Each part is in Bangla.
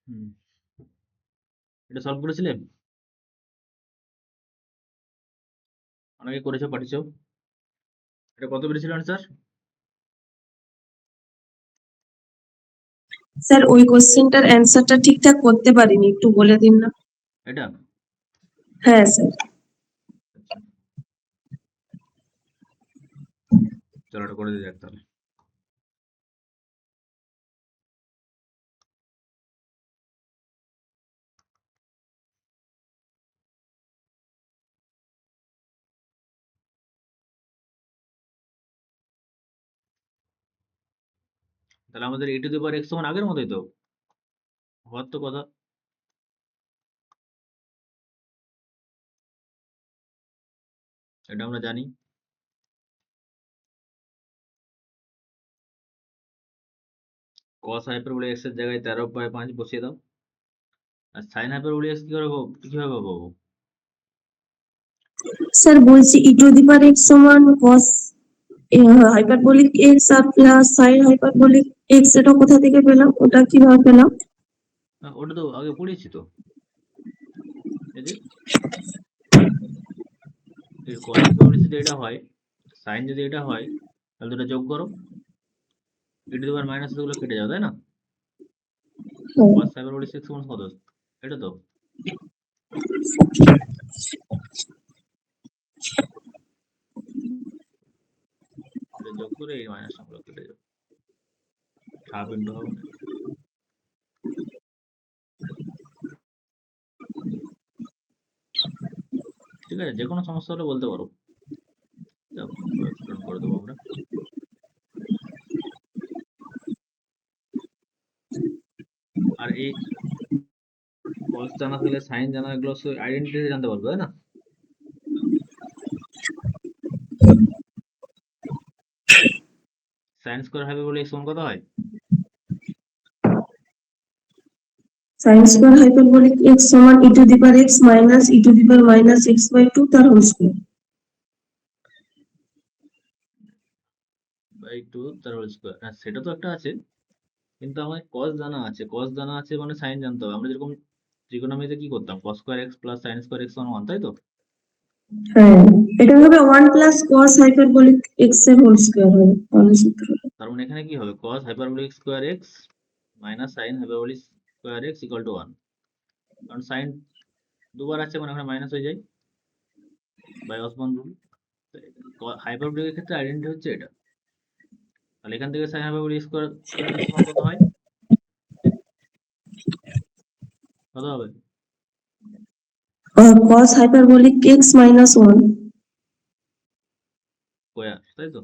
হুম, এটা সলভ করেছিলে? অনেকে করেছো, পাঠিয়েছো। এটা কত বেরিয়েছিল আনসার? স্যার ওই কোশ্চেনটার অ্যান্সারটা ঠিকঠাক করতে পারিনি, একটু বলে দিন না। এটা হ্যাঁ স্যার। আচ্ছা, চলো এটা করে দিয়ে যাক তাহলে। তাহলে আমাদের e to the power x সমান আগের মতোই তো হওয়ার তো কথা। এটা আমরা জানি। cos হাইপারবোলা x এর জায়গায় 13/5 বসিয়ে দাও। আর sin হাইপারবোলা x কিভাবে পাবো? স্যার বলছি ই টু দি পাওয়ার এক্স সমান কস হাইপারবোলিক এক্স আর প্লাস সাইন হাইপারবোলিক এক্স, এটা কোথা থেকে পেলাম, ওটা কিভাবে পেলাম? ওটা তো আগে পড়েছি তো। এই যে cos হাইপারবোলা যদি এটা হয়, sin যদি এটা হয়, তাহলে দুটো যোগ করো, e to the power minus গুলো কেটে যাবে, তাই না? হ্যাঁ। cos হাইপারবোলা x সমান কত? এটা তো এটা যোগ করে এই মাইনাস গুলো কেটে যাবে, হাফ ইন্টু হাফ। ঠিক আছে, যে কোনো সমস্যা হলে বলতে পারো, এক্সপ্লেন করে দেবো আমরা। আর এই cos জানা থাকলে সাইন জানা, এগুলো আইডেন্টিটি জানতে পারবে, তাই না? সাইন স্কোয়ার হাইপারবোলা x সমান কত হয়? সাইন স্কোয়ার হাইপারবোলিক এক্স সমান e to the power x minus e to the power minus x by 2 তার হোল স্কয়ার। বাই 2 তার হোল স্কোয়ার, হ্যাঁ সেটা তো একটা আছে। কিন্তু আমার cos জানা আছে, cos জানা আছে মানে সাইন জানতে হবে। আমরা যেরকম ত্রিকোণমিতিতে কি করতাম, cos square x plus sine square x সমান 1, তাই তো? হ্যাঁ, এটা হবে 1 প্লাস cos হাইপারবোলিক এক্স এর হোল স্কয়ার হবে তাহলে সূত্র। তার মানে এখানে কি হবে, cos hyperbolic square x minus sine hyperbolic square x equal to 1। কারণ সাইন দুবার আছে মানে ওখানে মাইনাস হয়ে যায় বাই অসমান রুল। হাইপারবোলিকের ক্ষেত্রে আইডেন্টি হচ্ছে এটা। তাহলে এখান থেকে সাইন হাইপারবোলিক স্কোয়ার এক্স সমান কত হয়? কত হবে? cos hyperbolic x minus 1। Square, তাই তো?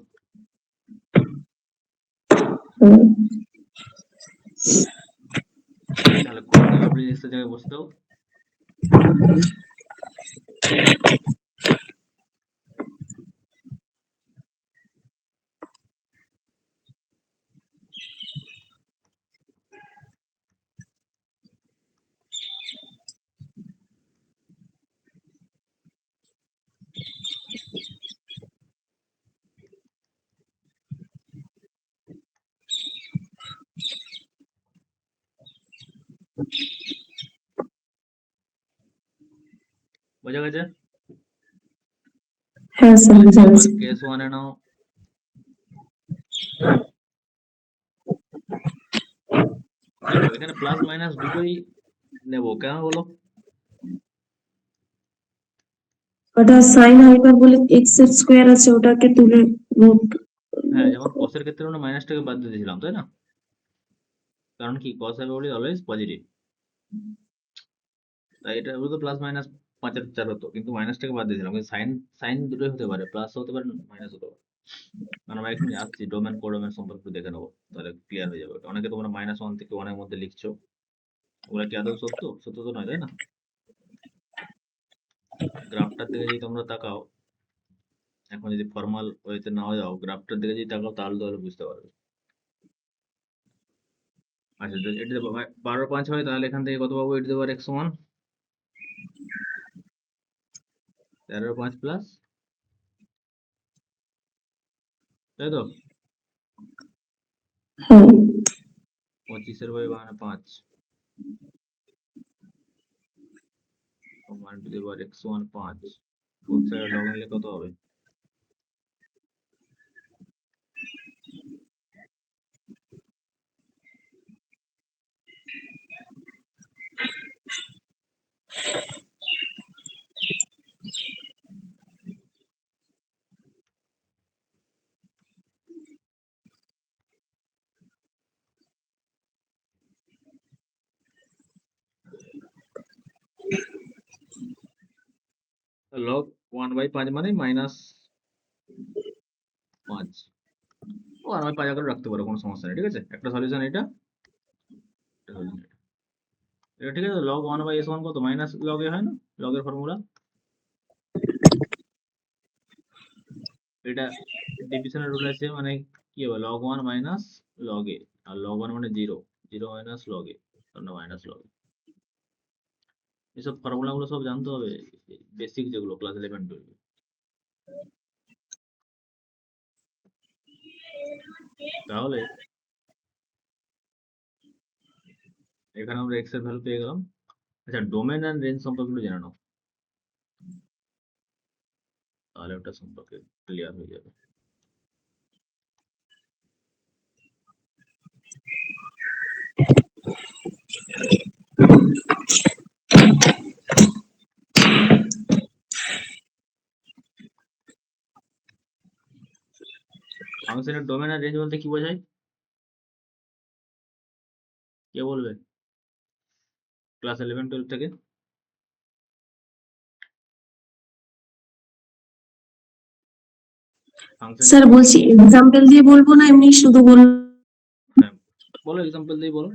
তাহলে cos হাইপারবোলিক এক্স এর জায়গায় বসে দাও। বোঝা গেছে? হ্যাঁ স্যার তাহলে বুঝা এবার গেছে। কেস ওয়ানে নাও। দেখো এখানে প্লাস মাইনাস দুটোই নেব, কেন বলো? ওটা সাইন হাইপারবোলিক এক্স এর স্কয়ার আছে, ওটাকে তুলে রুট। হ্যাঁ, যেমন কসের ক্ষেত্রে আমরা মাইনাসটাকে বাদ দিয়ে দিয়েছিলাম, তাই না? কারণ কি কস হাইপারবোলিক অলওয়েজ পজিটিভ। তাই এটা তো প্লাস মাইনাস 5 আর 4 হতো, কিন্তু মাইনাসটাকে বাদ দিয়েছিলাম। কিন্তু সাইন সাইন দুটোই হতে পারে, প্লাস হতে পারে মাইনাস হতে পারে। মানে আমরা এখানে আসছি ডোমেন কোডোমেন সম্পর্কে একটু দেখে নেবো, তাহলে ক্লিয়ার হয়ে যাবে। অনেকে তোমরা -1 থেকে 1 এর মধ্যে লিখছো, ওগুলা কি আদৌ সত্য? সত্য তো নয়, তাই না? গ্রাফটার দিকে যদি তোমরা তাকাও, এখন যদি ফর্মাল ওয়েতে নাও যাও, গ্রাফটার দিকে যদি তাকাও তাহলে তাহলে বুঝতে পারবে। আচ্ছা, যদি এটা 12/5 হয় তাহলে এখান থেকে কত পাবো? e⁻x সমান 13/5 প্লাস, তাই তো? হ্যাঁ 25/5। 1 two the power x1 5 both সাইডে লগ নিলে কত হবে? লগ 1/5 মানে মাইনাস 5 ও 1/5 আকারে রাখতে পারো, কোনো সমস্যা নেই, ঠিক আছে। একটা সলিউশন এটা, একটা solution এটা। এটা ঠিক আছে। লগ 1/s1 কত? মাইনাস লগ এ হয় না, লগের ফর্মুলা। এটা ডিভিশনের রুল আছে, মানে কি হবে? লগ 1 মাইনাস লগ এ, আর লগ 1 মানে 0, 0 মাইনাস লগ এ, তার মানে মাইনাস লগ এ। এসব ফর্মুলা গুলো সব জানতে হবে, বেসিক যেগুলো ক্লাস 11 12। তাহলে এখানে আমরা এক্স এর ভ্যালু পেয়ে গেলাম। আচ্ছা, ডোমেন এন্ড রেঞ্জ সম্পর্কে একটু জেনে নাও, তাহলে ওটা সম্পর্কে ক্লিয়ার হয়ে যাবে। ফাংশনের ডোমেন আর রেঞ্জ বলতে কি বোঝায়? কে বলবে ক্লাস 11 12 থেকে? ফাংশন, স্যার বলছি এক্সাম্পল দিয়ে বলবো না এমনি শুধু বলবো? হ্যাঁ বলো, এক্সাম্পল দিয়ে বলো।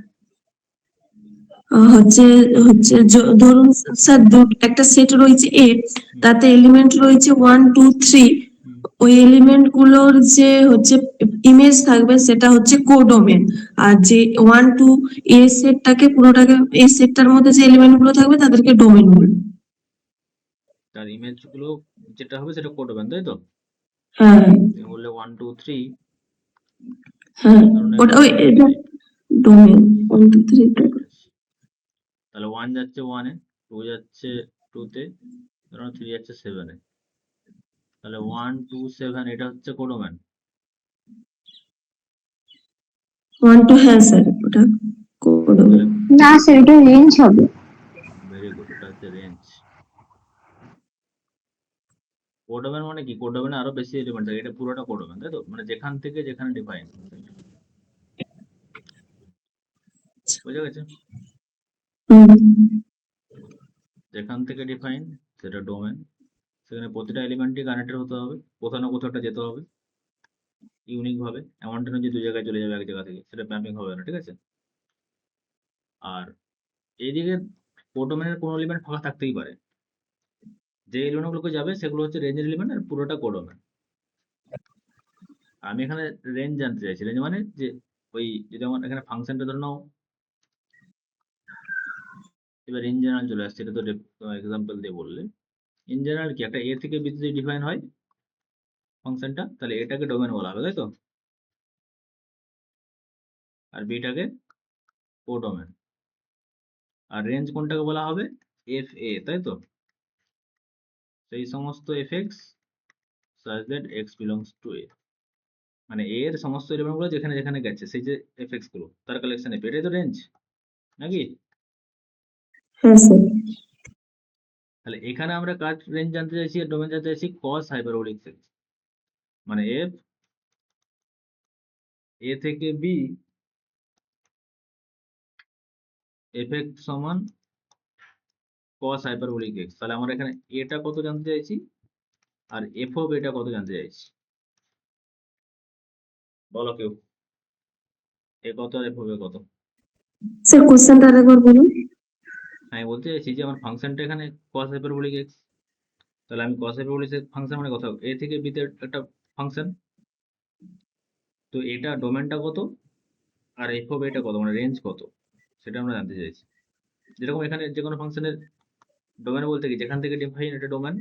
হচ্ছে হচ্ছে ধরুন স্যার একটা সেট রয়েছে এ, তাতে এলিমেন্ট রয়েছে 1 2 3। ওই এলিমেন্ট গুলোর যে হচ্ছে ইমেজ থাকবে সেটা হচ্ছে কোডোমেন, আর যে 1 2 এ সেটটাকে পুরোটাকে, এই সেটটার মধ্যে যে এলিমেন্ট গুলো থাকবে তাদেরকে ডোমেন বলবে। তার ইমেজ গুলো যেটা হবে সেটা কোড হবে, তাই তো? হ্যাঁ তুমি বললে 1 2 3, হ্যাঁ, ধরুন ওটা এটা ওই এটা ডোমেন 1 2 3। তাহলে 1 যাচ্ছে 1 এ, 2 যাচ্ছে 2 তে, ধরুন 3 যাচ্ছে 7 এ। তাহলে 1 2 7 এটা হচ্ছে কোডোম্যান। 1 2, হ্যাঁ স্যার ওটা কোডোমেন। না স্যার, এটা রেঞ্জ হবে। ভেরি গুড, ওটা হচ্ছে রেঞ্জ। কোডোম্যান মানে কি? কোডোম্যানে আরো বেশি এলিমেন্ট থাকে, এটা পুরোটা কোডোম্যান, তাই তো? মানে যেখান থেকে যেখানে ডিফাইন, বুঝা গেছে? যেখান থেকে ডিফাইন সেটা ডোমেন, সেখানে প্রতিটা এলিমেন্টই কানেক্টেড হতে হবে, কোথাও না কোথাও একটা যেতে হবে ইউনিক ভাবে। এমনটা নয় যে দুই জায়গায় চলে যাবে এক জায়গা থেকে, সেটা ম্যাপিং হবে না, ঠিক আছে। আর এইদিকে কোডোমেনের কোনো এলিমেন্ট ফাঁকা থাকতেই পারে, যে এলিমেন্টগুলোকে যাবে সেগুলো হচ্ছে রেঞ্জের এলিমেন্ট, আর পুরোটা কোডোমেন। আমি এখানে রেঞ্জ জানতে চাইছি। রেঞ্জ মানে যে ওই, যদি আমার এখানে ফাংশনটা ধরে নাও, এবার ইন জেনারেল চলে আসছে, এটা তো এক্সাম্পল দিয়ে বললে। ইন জেনারেল কি, একটা এ থেকে বি যদি ডিফাইন হয় ফাংশনটা, তাহলে এটাকে ডোমেন বলা হবে, তাই তো? আর বিটাকে কোডোমেন। আর রেঞ্জ কোনটাকে বলা হবে? এফ এ, তাই তো? সেই সমস্ত F x such that x belongs to a, মানে a এর সমস্ত এলিমেন্ট গুলো যেখানে যেখানে গেছে, সেই যে এফ এক্স গুলো তার কালেকশন এফ, এটাই তো রেঞ্জ নাকি? হ্যাঁ স্যার। তাহলে এখানে আমরা কার রেঞ্জ জানতে চাইছি আর ডোমেন জানতে চাইছি? cos হাইপারবোলিক সেক্স, মানে এফ এ থেকে বি এফ এক্স সমান cos হাইপারবোলিক এক্স। তাহলে আমরা এখানে এটা কত জানতে চাইছি, আর এফ অফ এটা কত জানতে চাইছি? বলো কেউ, এ কত আর এফ অফ এ কত? স্যার কোশ্চেনটা আরেকবার বলুন। আমি বলতে চাইছি যে আমার ফাংশনটা এখানে cos হাইপারবোলিক এক্স, তাহলে আমি cos হাইপারবোলিক ফাংশন মানে কত? এ থেকে বি তে একটা ফাংশন, তো এটা ডোমেনটা কত আর এফ অফ এটা কত, মানে রেঞ্জ কত, সেটা আমরা জানতে চাইছি। যেরকম এখানে যে কোনো ফাংশনের ডোমেন বলতে কি, যেখান থেকে ডিফাইন এটা ডোমেন,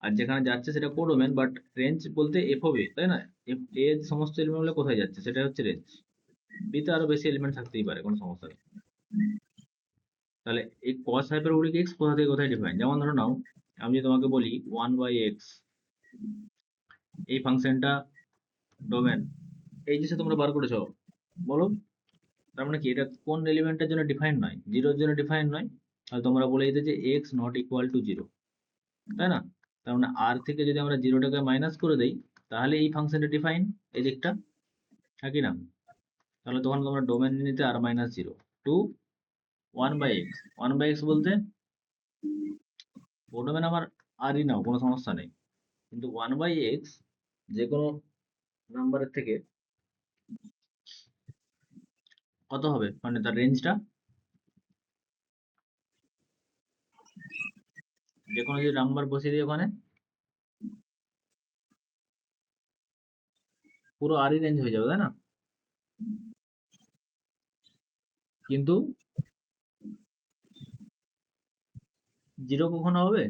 আর যেখানে যাচ্ছে সেটা কোডোমেন, বাট রেঞ্জ বলতে এফ অফ এ, তাই না? এফ এ সমস্ত এলিমেন্ট গুলো কোথায় যাচ্ছে সেটা হচ্ছে রেঞ্জ। বি তে আরো বেশি এলিমেন্ট থাকতেই পারে, কোনো সমস্যা নেই। তাহলে এই cos হাইপারবোলিক এক্স কোথা থেকে কোথায় ডিফাইন, যেমন ধরো নাও আমি যদি তোমাকে বলি 1/x এই ফাংশনটা ডোমেন এই জিনিসটা তোমরা বার করেছো, বলো তার মানে কি এটা কোন এলিমেন্টের জন্য ডিফাইন নয়, জিরোর জন্য ডিফাইন নয়, তাহলে তোমরা বলে দিতে যে x not equal to zero, তাই না? তার মানে আর থেকে যদি আমরা জিরোটাকে মাইনাস করে দেই তাহলে এই ফাংশনটা ডিফাইন এই দিকটা, হ্যাঁ কি না? তাহলে তখন তোমরা ডোমেন নিতে আর minus zero two 1/x 1/x বলতে ও ডোমেন আমার আরই নাও, কোনো সমস্যা নেই, কিন্তু 1/x যে কোনো নাম্বারের থেকে কত হবে, মানে তার রেঞ্জটা যে কোনো যদি নাম্বার বসিয়ে দিই ওখানে পুরো আরই রেঞ্জ হয়ে যাবে, তাই না? কিন্তু জিরো কখনো হবে?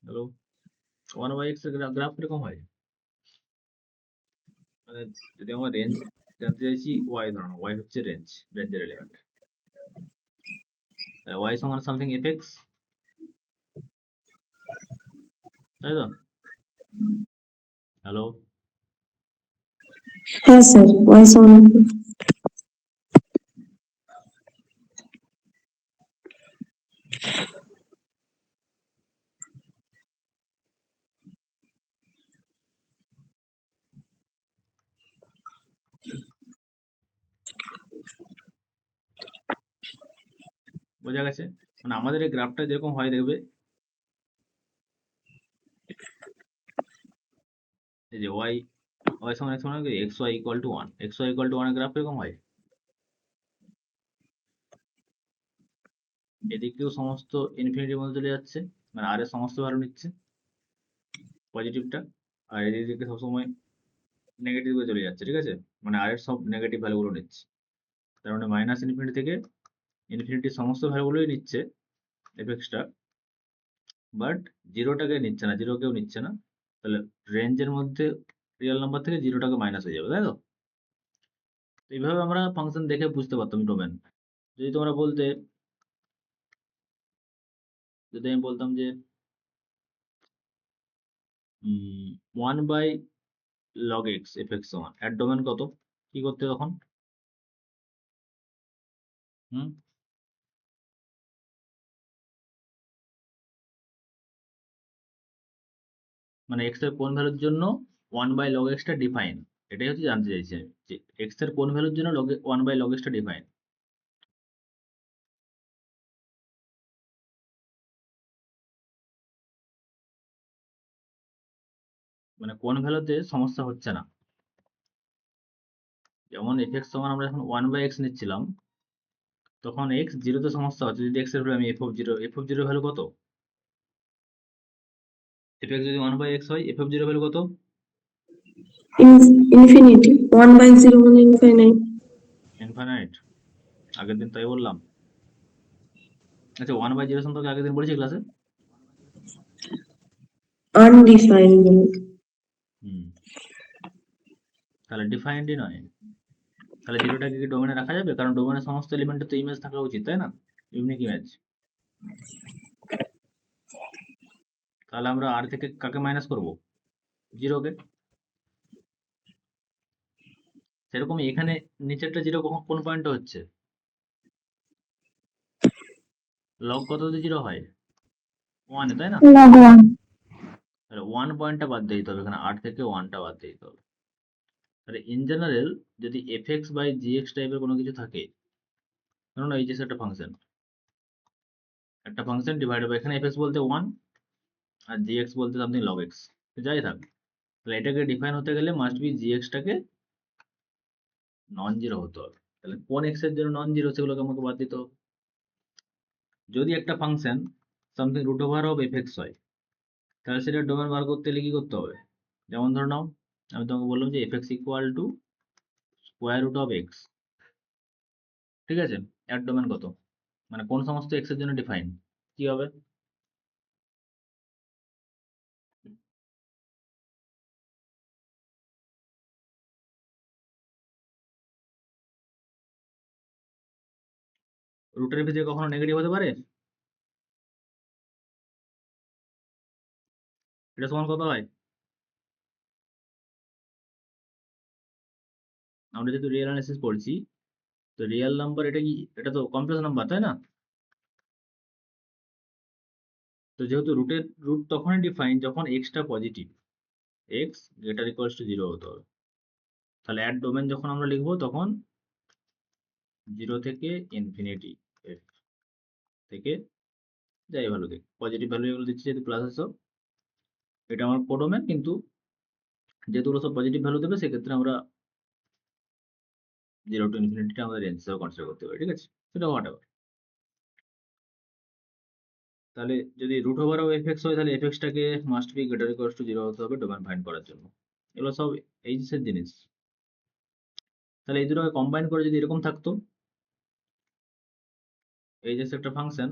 হ্যালো, 1/x এর গ্রাফ কিরকম হয়, মানে যদি আমার রেঞ্জ জানতে চাইছি ওয়াই, ধরো ওয়াই হচ্ছে রেঞ্জের এলিমেন্ট, ওয়াই সমান সামথিং এফ এক্স, তাই তো? হ্যালো, হ্যাঁ স্যার, ওয়াই সমান বোঝা গেছে? মানে আমাদের এই গ্রাফটা যেরকম হয় দেখবে, এই যে ওয়াই ওয়াই সমান এক্স সমান x y equal to one, x y equal to ওয়ানের গ্রাফ এরকম হয়, এদিকেও সমস্ত ইনফিনিটির মধ্যে চলে যাচ্ছে, মানে আর এর সমস্ত ভ্যালু নিচ্ছে পজিটিভটা, আর এদিকে সবসময় নেগেটিভ চলে যাচ্ছে, ঠিক আছে? মানে আর এর সব নেগেটিভ ভ্যালুগুলো নিচ্ছে, তার মানে মাইনাস ইনফিনিটি থেকে ইনফিনিটির সমস্ত ভ্যালুগুলোই নিচ্ছে এফএক্সটা, বাট জিরোটাকে নিচ্ছে না, জিরো কেউ নিচ্ছে না, তাহলে রেঞ্জের মধ্যে রিয়েল নাম্বার থেকে জিরোটাকে মাইনাস হয়ে যাবে, তাই তো? তো এইভাবে আমরা ফাংশন দেখে বুঝতে পারতাম ডোমেন। যদি তোমরা বলতে, যদি আমি বলতাম যে 1/log x এফ এক্স সমান এর ডোমেন কত, কি করতে তখন? হুম, মানে এক্স এর কোন ভ্যালুর জন্য 1/log x টা ডিফাইন, এটাই হচ্ছে জানতে চাইছি আমি, যে এক্স এর কোন ভ্যালুর জন্য 1/log x টা ডিফাইন, মানে কোন ভ্যালুতে সমস্যা হচ্ছে না। যেমন এফ এক্স সমান আমরা যখন 1/x নিচ্ছিলাম তখন এক্স জিরোতে সমস্যা হচ্ছে, যদি এক্স এর ভ্যালু আমি এফ অফ জিরো ভ্যালু কত, এফ এক্স যদি 1/x হয় এফ অফ জিরো ভ্যালু কত? ইনফিনিটি, 1/0 মানে ইনফাইনাইট। ইনফাইনাইট, আগের দিন তাই বললাম। আচ্ছা 1/0 সম্পর্কে আগের দিন বলেছি ক্লাসে। আনডিফাইন্ড। হুম, তাহলে ডিফাইন্ডই নয়, তাহলে জিরোটাকে কি ডোমেনে রাখা যাবে? কারণ ডোমেনের সমস্ত এলিমেন্টে তো ইমেজ থাকা উচিত, তাই না? Unique image. তাহলে আমরা আর থেকে কাকে মাইনাস করব, জিরোকে। সেরকম এখানে নিচেরটা জিরো কোন পয়েন্টে হচ্ছে, লগ কততে জিরো হয়, ওয়ানে, তাই না? log 1 তাহলে ওয়ান পয়েন্টটা বাদ দিয়ে দিতে হবে, এখানে আর থেকে ওয়ানটা বাদ দিয়ে দিতে হবে। তাহলে ইন জেনারেল যদি f x by g x টাইপের কোনো কিছু থাকে, ধরুন এই যে একটা ফাংশন ডিভাইড বাই, এখানে এফ এক্স বলতে ওয়ান আর জি এক্স বলতে সামথিং লগ এক্স, যাই থাক, তাহলে এটাকে ডিফাইন হতে গেলে মাস্ট বি জি এক্সটাকে নন জিরো হতে হবে। তাহলে কোন এক্স এর জন্য নন জিরো সেগুলোকে আমাকে বাদ দিতে হবে। যদি একটা function something root over of f x হয় তাহলে সেটা ডোমেন বার করতে গেলে কি করতে হবে? যেমন ধরে নাও আমি তোমাকে বললাম যে f x equal to square root of x, ঠিক আছে? এর ডোমেন কত, মানে কোন সমস্ত এক্স এর জন্য ডিফাইন, কি হবে? রুটের ভিতরে কখনো নেগেটিভ হতে পারে? এটা সমান কত হয়? আমরা যেহেতু রিয়েল অ্যানালিসিস পড়ছি, তো রিয়েল নাম্বার এটা কি, এটা তো কমপ্লেক্স নাম্বার তাই না? তো যেহেতু রুট তখনই ডিফাইন যখন extra positive, x greater equals to 0 হতে হবে। তাহলে অ্যাট ডোমেন যখন আমরা লিখবো তখন 0 থেকে ইনফিনিটি, এফ থেকে যাই ভ্যালু দিক, পজিটিভ ভ্যালু এগুলো দিচ্ছি যেহেতু প্লাস আছে, এটা আমার কোডোমেন, কিন্তু যেহেতু ওগুলো সব পজিটিভ ভ্যালু দেবে সেক্ষেত্রে আমরা 0 টু ইনফিনিটিটা আমাদের রেঞ্জ হিসেবে কনসিডার করতে পারি, ঠিক আছে? সেটা হোয়াট এভার। তাহলে যদি রুট ওভার অফ এফএক্স হয় তাহলে এফএক্সটাকে must be greater equals to 0 হতে হবে ডোমেন ফাইন্ড করার জন্য। এগুলো সব এইচএসের জিনিস। তাহলে এই দুটোকে কম্বাইন করে যদি এরকম থাকতো, এইচএস একটা function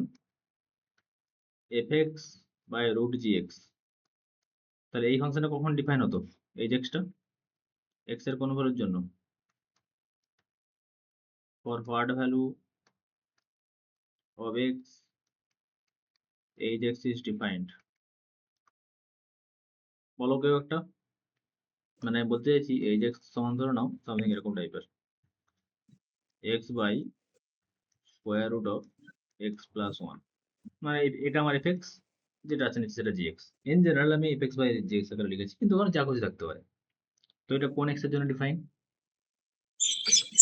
f x by root g x, তাহলে এই ফাংশনটা কখন ডিফাইন হতো? এই এক্সটা এক্স এর কোন ভ্যালুর জন্য? For what value of x H x is defined. বলো কেউ একটা, মানে বলতে চাইছি এইচ এক্স সমান ধরে নাও সামথিং এরকম টাইপের, x by square root of x plus one, মানে এটা আমার এফএক্স, যেটা আছে নিচে সেটা জিএক্স। ইন জেনারেল আমি এফএক্স বাই জিএক্স আকারে লিখেছি, কিন্তু ওখানে যা খুশি থাকতে পারে। তো এটা কোন এক্স এর জন্য ডিফাইন?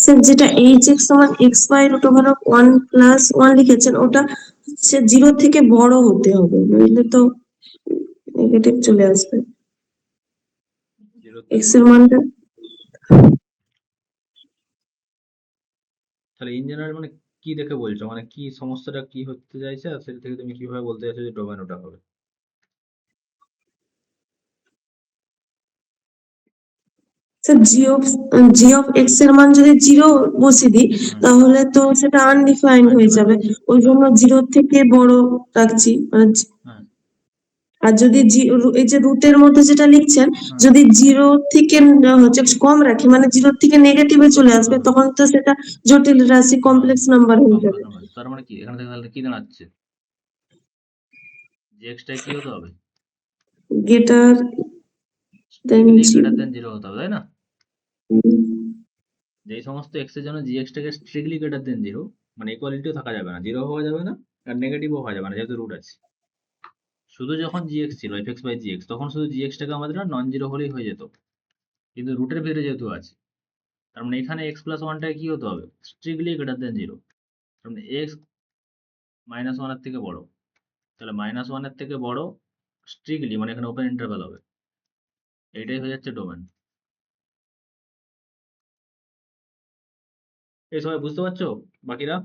স্যার যেটা hx সমান x by root over of 1 plus 1 লিখেছেন, ওটা হচ্ছে 0 থেকে বড় হতে হবে, নইলে তো নেগেটিভ চলে আসবে। 0 থেকে x এর মানটা তাহলে ইন জেনারেল মানে কি দেখে বলছো, মানে কি সমস্যাটা কি হতে চাইছে, আর সেটা থেকে তুমি কিভাবে বলতে চাইছো যে ডোমেন ওটা হবে? স্যার জি অফ x এর মান যদি 0 বসিয়ে দিই তাহলে তো সেটা আনডিফাইন্ড হয়ে যাবে, ওই জন্য 0 থেকে বড় রাখছি। মানে হ্যাঁ আর যদি এই যে রুটের মধ্যে যেটা লিখছেন, হ্যাঁ যদি 0 থেকে হচ্ছে কম রাখি, মানে 0 থেকে নেগেটিভে চলে আসবে, হ্যাঁ তখন তো সেটা জটিল রাশি, হ্যাঁ, কমপ্লেক্স নাম্বার হয়ে যাবে। Complex number. তার মানে কি এখানে থেকে তাহলে কি দাঁড়াচ্ছে, যে এক্সটাই কি হতে হবে? গ্রেটার দেন স্ট্রিক্টলি জি। গ্রেটার দেন 0 হতে হবে, তাই না? যেই সমস্ত এক্স এর জন্য জি এক্সটাকে স্ট্রিক্টলি গ্রেটার দেন 0, মানে ইকুয়ালিটিও থাকা যাবে না, 0 হওয়া যাবে না আর নেগেটিভও হওয়া যাবে না, যেহেতু রুট আছে। শুধু যখন জিএক্স ছিল এফএক্স বাই জিএক্স, তখন শুধু জিএক্সটাকে আমাদের নন জিরো হলেই হয়ে যেত, কিন্তু রুটের ভিতরে যেহেতু আছে, তার মানে এখানে এক্স প্লাস ওয়ানটাকে কি হতে হবে? স্ট্রিক্টলি গ্রেটার দেন 0, তার মানে এক্স মাইনাস ওয়ানের থেকে বড়। তাহলে মাইনাস ওয়ানের থেকে বড় স্ট্রিক্টলি, মানে এখানে ওপেন ইন্টারভ্যাল হবে, এইটাই হয়ে যাচ্ছে ডোমেন। এই সবাই বুঝতে পারছো? বাকিরা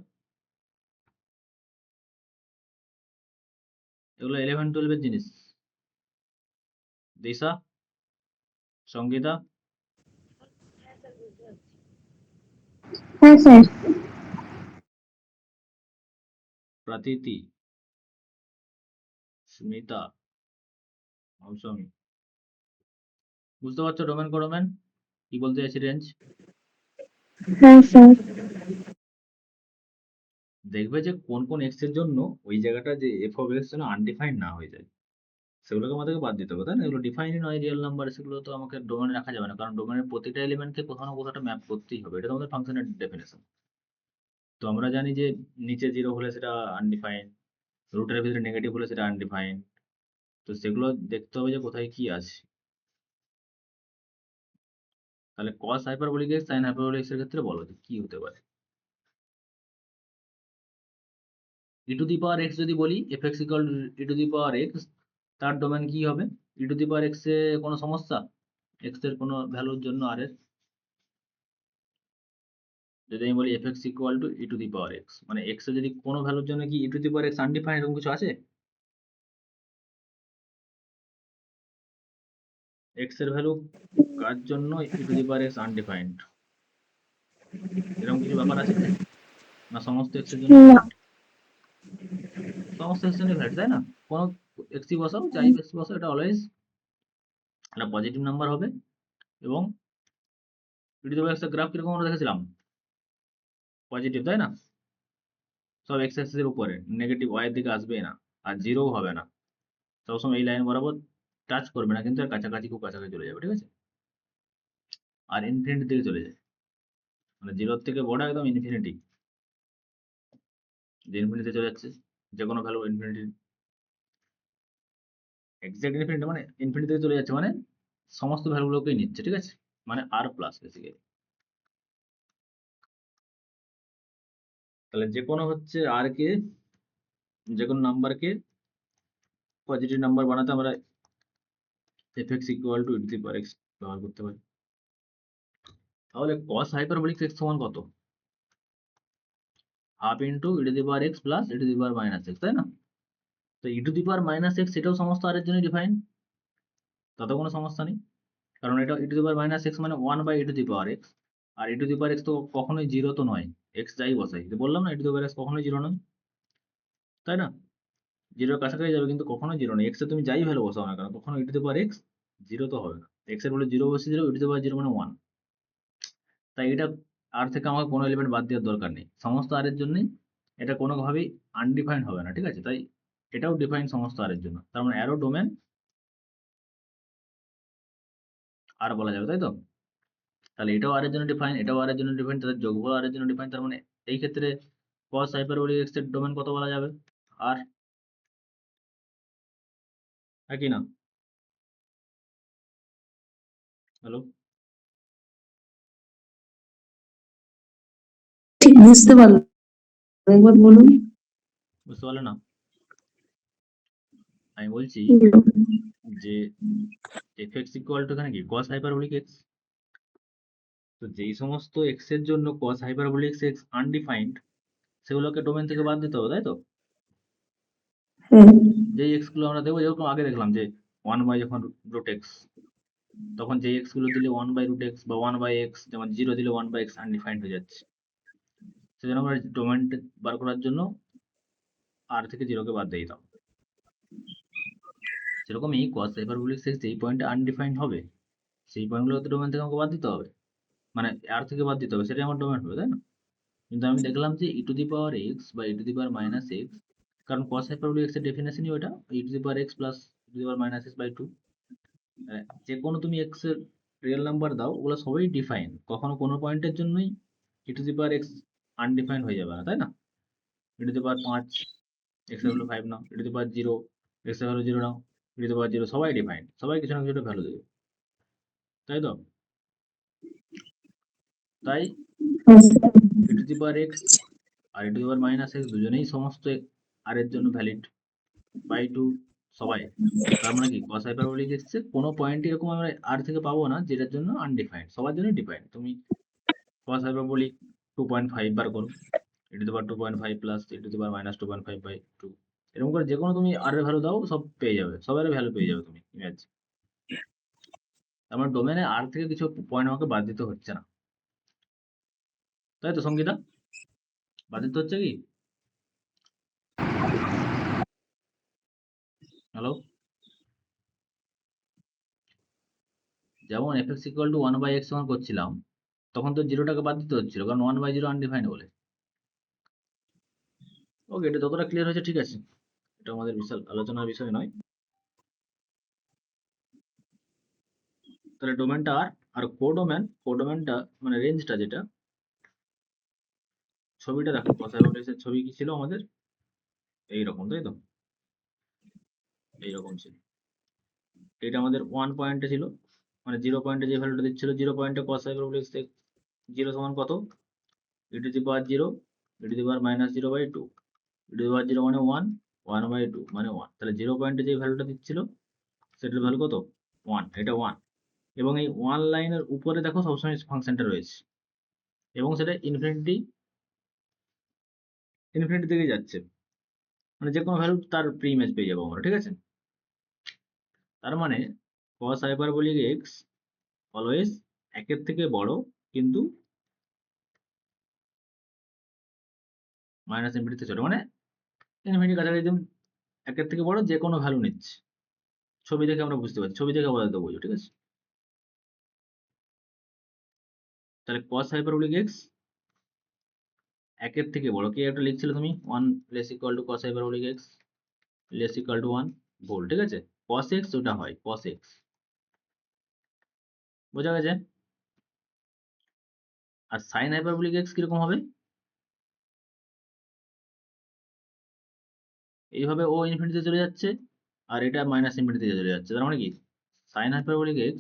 এগুলো 11-12 জিনিস। দিশা, সঙ্গীতা, হ্যাঁ স্যার। প্রাতিতি, স্মিতা, মৌসুমী, বুঝতে পারছো ডোমেন কো ডোমেন কি বলতে চাইছি, রেঞ্জ? হ্যাঁ স্যার। দেখবে যে কোন কোন এক্স এর জন্য ওই জায়গাটা যে এফ অফ এক্স যেন আনডিফাইন্ড না হয়ে যায়, সেগুলোকে আমাদেরকে বাদ দিতে হবে, তাই না? এগুলো ডিফাইনই নয় রিয়েল নাম্বার, সেগুলো তো আমাকে ডোমেনে রাখা যাবে না, কারণ ডোমেনের প্রতিটা এলিমেন্টকে কোথাও না কোথাও ম্যাপ করতেই হবে, এটা তো আমাদের ফাংশনের ডেফিনেশন। তো আমরা জানি যে নিচে 0 হলে সেটা আনডিফাইন্ড, রুটের ভিতরে নেগেটিভ হলে সেটা আনডিফাইন্ড, তো সেগুলো দেখতে হবে যে কোথায় কি আছে। তাহলে কস hyperbolic x sign hyperbolic x এর ক্ষেত্রে বলো যে কি হতে পারে? ই টু দি পাওয়ার এক্স যদি বলি f x equal E to the power x, তার ডোমেন কি হবে? ই টু দি পাওয়ার এক্স এ কোনো সমস্যা এক্স এর কোনো ভ্যালুর জন্য আর এর? যদি আমি বলি f x equal to e to the power x, মানে এক্স এর যদি কোনো ভ্যালুর জন্য কি e to the power x undefined এরকম কিছু আছে? এক্স এর ভ্যালু কার জন্য e to the power x undefined, এরকম কিছু ব্যাপার আছে? না সমস্ত এক্স এর জন্য না। ভ্যালিড? সমস্ত এক্স এর জন্য ভ্যালিড, তাই না? কোনো এক্সই বসাও, যাই এক্স বসাও, এটা অলওয়েজ একটা পজিটিভ নাম্বার হবে। এবং ই টু দি পাওয়ার এক্স এর গ্রাফ কিরকম আমরা দেখেছিলাম? পজিটিভ, তাই না? সব এক্স অ্যাক্সিসের উপরে, নেগেটিভ ওয়াইয়ের দিকে আসবে না, আর জিরোও হবে না, সবসময় এই লাইন বরাবর টাচ করবে না, কিন্তু এর কাছাকাছি, খুব কাছাকাছি চলে যাবে, ঠিক আছে। আর ইনফিনিটির দিকে চলে যায়, মানে জিরোর থেকে বড় একদম ইনফিনিটি, যে ইনফিনিটিতে চলে যাচ্ছে, যে কোনো ভ্যালু ইনফিনিটি, এক্সাক্ট ইনফিনিটি মানে ইনফিনিটি থেকে চলে যাচ্ছে, মানে সমস্ত ভ্যালুগুলোকেই নিচ্ছে, ঠিক আছে, মানে আর প্লাস বেসিক্যালি। তাহলে যে কোনো হচ্ছে আর কে, যে কোনো নাম্বারকে পজিটিভ নাম্বার বানাতে আমরা fx ইকুয়াল টু e পাওয়ার x ব্যবহার করতে পারি। তাহলে cos হাইপারবোলিক x সমান কত? Half into e to the power x plus e to the power minus x, তাই না? তো e to the power minus x এটাও সমস্ত আর এর জন্য ডিফাইন, তাতে কোনো সমস্যা নেই, কারণ এটা e to the power minus x মানে 1 by e to the power x, আর e to the power x তো কখনোই জিরো তো নয়, x যাই বসাই, তো বললাম না e to the power x কখনোই জিরো নয়, তাই না? জিরোর কাছাকাছি যাবে কিন্তু কখনোই জিরো নয়, x এ তুমি যাই ভ্যালু বসাও না কেন, কখনো e to the power x zero তো হবে না, x এর বলে জিরো বসিয়ে দিলেও e to the power zero মানে 1, তাই এটা আর থেকে আমাকে কোনো এলিমেন্ট বাদ দেওয়ার দরকার নেই, সমস্ত আর এর জন্যই এটা কোনোভাবেই আনডিফাইন্ড হবে না, ঠিক আছে, তাই এটাও ডিফাইন সমস্ত আর এর জন্য, তার মানে অ্যারো ডোমেন আর বলা যাবে, তাই তো? তাহলে এটাও আর এর জন্য ডিফাইন, এটাও আর এর জন্য ডিফাইন, তাদের যোগফল আর এর জন্য ডিফাইন, তার মানে এই ক্ষেত্রে cos হাইপারবোলিক x এর ডোমেন কত বলা যাবে? আর একই না? হ্যালো, ঠিক বুঝতে পারলাম, একবার বলুন। বুঝতে পারলে না? আমি বলছি যে fx ইকুয়াল টু এখানে কি cos হাইপারবোলিক x, তো যেই সমস্ত x এর জন্য cos হাইপারবোলিক x আনডিফাইন্ড, সেগুলোকে ডোমেন থেকে বাদ দিতে হবে, তাই তো? হ্যাঁ, যেই x গুলো আমরা দেবো, যেরকম আগে দেখলাম যে 1 বাই যখন রুট x, তখন যেই x গুলো দিলে 1 বাই রুট x বা 1 বাই x, যেমন 0 দিলে 1 বাই x আনডিফাইন্ড হয়ে যাচ্ছে, সেজন্য আমরা ডোমেন বার করার জন্য আর থেকে 0 কে বাদ দিয়ে দিতাম। সেরকম এই cos হাইপারবোলিক x যেই পয়েন্টে আনডিফাইন্ড হবে, সেই পয়েন্টগুলো ডোমেন থেকে আমাকে বাদ দিতে হবে, মানে আর থেকে বাদ দিতে হবে, সেটাই আমার ডোমেন হবে, তাই না? কিন্তু আমি দেখলাম যে e to the power x বা e to the power minus x, কারণ cos হাইপারবোলিক x এর ডেফিনেশনই ওটা e to the power x plus e to the power minus x by 2, যে কোনো তুমি x এর রিয়েল নাম্বার দাও, ওগুলো সবই ডিফাইন, কখনো কোনো পয়েন্টের জন্যই e to the power x undefined হয়ে যাবে না, তাই না? e to the power 5 x এর ভ্যালু 5 নাও, e to the power 0 x এর ভ্যালু 0 নাও, e টু দি পাওয়ার 0, সবাই ডিফাইন, সবাই কিছু না কিছু ভ্যালু দেবে, তাই তো? তাই হ্যাঁ sir. e to the power x আর e to the power minus x দুজনেই সমস্ত আর এর জন্য ভ্যালিড বাই 2, সবাই। তার মানে কি cos হাইপারবোলিক x এর কোনো পয়েন্ট এরকম আমরা আর থেকে পাবো না যেটার জন্য আনডিফাইন্ড, সবার জন্য ডিফাইন্ড। তুমি cos হাইপারবোলিক 2.5 বার করো, e to the power 2.5 plus e to the power minus 2.5 by 2, এরকম করে যে কোনো তুমি আর এর ভ্যালু দাও, সব পেয়ে যাবে, সবার ভ্যালু পেয়ে যাবে তুমি ইমেজ। তার মানে ডোমেনে আর থেকে কিছু পয়েন্ট আমাকে বাদ দিতে হচ্ছে না, তাই তো সঙ্গীতা? বাদ দিতে হচ্ছে কি? হ্যালো, যেমন fx equal to 1 by x যখন করছিলাম, তখন তো জিরোটাকে বাদ দিতে হচ্ছিল, কারণ 1 বাই 0 আনডিফাইন্ড বলে। ওকে, এটা যতটা ক্লিয়ার হয়েছে ঠিক আছে, এটা আমাদের বিশাল আলোচনার বিষয় নয়। তাহলে ডোমেনটা আর কোডোমেনটা মানে রেঞ্জটা, যেটা ছবিটা দেখো, cos হাইপারবোলিক এর ছবি কি ছিল আমাদের? এইরকম, তাই তো? এইরকম ছিল, এটা আমাদের 1 পয়েন্টে ছিল, মানে 0 পয়েন্টে যে ভ্যালুটা দিচ্ছিল, 0 পয়েন্টে cos হাইপারবোলিক 0 সমান কত? e to the power 0 e to the power minus 0 by 2, e to the power 0 মানে 1, 1 বাই 2 মানে 1, তাহলে 0 পয়েন্টে যে ভ্যালুটা দিচ্ছিল সেটার ভ্যালু কত? 1, এটা 1, এবং এই 1 লাইনের উপরে দেখো সবসময় ফাংশনটা রয়েছে, এবং সেটা ইনফিনিটি ইনফিনিটি দিকে যাচ্ছে, মানে যে কোনো ভ্যালু তার প্রি ইমেজ পেয়ে যাবো আমরা, ঠিক আছে? তার মানে cos হাইপারবোলিক x অলওয়েজ 1 এর থেকে বড়, কিন্তু মাইনাস ইনফিনিটি ছোট, মানে ইনফিনিটি কাছাকাছি যেমন 1 এর থেকে বড় যে কোনো ভ্যালু নিচ্ছে, ছবি দেখে আমরা বুঝতে পারছি, ছবি দেখে বোঝাতে বোঝো, ঠিক আছে? তাহলে cos হাইপারবোলিক x একের থেকে বড় কি একটা লিখছিলে তুমি 1 less equal to cos hyperbolic x less equal to 1 ভুল, ঠিক আছে? cos x ওটা হয় cos x, বোঝা গেছে? আর sin হাইপারবোলিক x কিরকম হবে? এইভাবে ও ইনফিনিটিতে চলে যাচ্ছে আর এটা মাইনাস ইনফিনিটিতে চলে যাচ্ছে, তার মানে কি sin হাইপারবোলিক x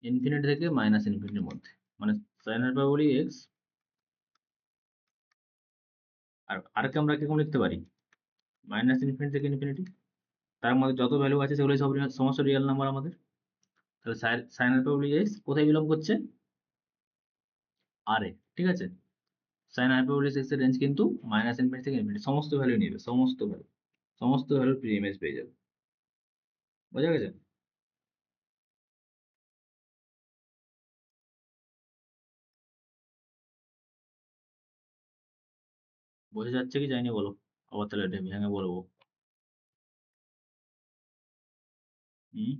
ইনফিনিটি থেকে মাইনাস ইনফিনিটির মধ্যে, মানে sin হাইপারবোলিক x আরকে আমরা কিরকম লিখতে পারি মাইনাস ইনফিনিটি থেকে ইনফিনিটি, তার মধ্যে যত ভ্যালু আছে সেগুলো সব সমস্ত রিয়েল নাম্বার আমাদের। তাহলে sin হাইপারবোলিক x কোথায় বিলং করছে? আর এ, ঠিক আছে? sin হাইপারবোলিক x এর রেঞ্জ কিন্তু মাইনাস ইনফিনিটি থেকে ইনফিনিটি, সমস্ত ভ্যালু নেবে, সমস্ত ভ্যালুর প্রি ইমেজ পেয়ে যাবে, বোঝা গেছে? বোঝা যাচ্ছে কি যায়নি বলো, আবার তাহলে এটা ভেঙে বলবো। হুম,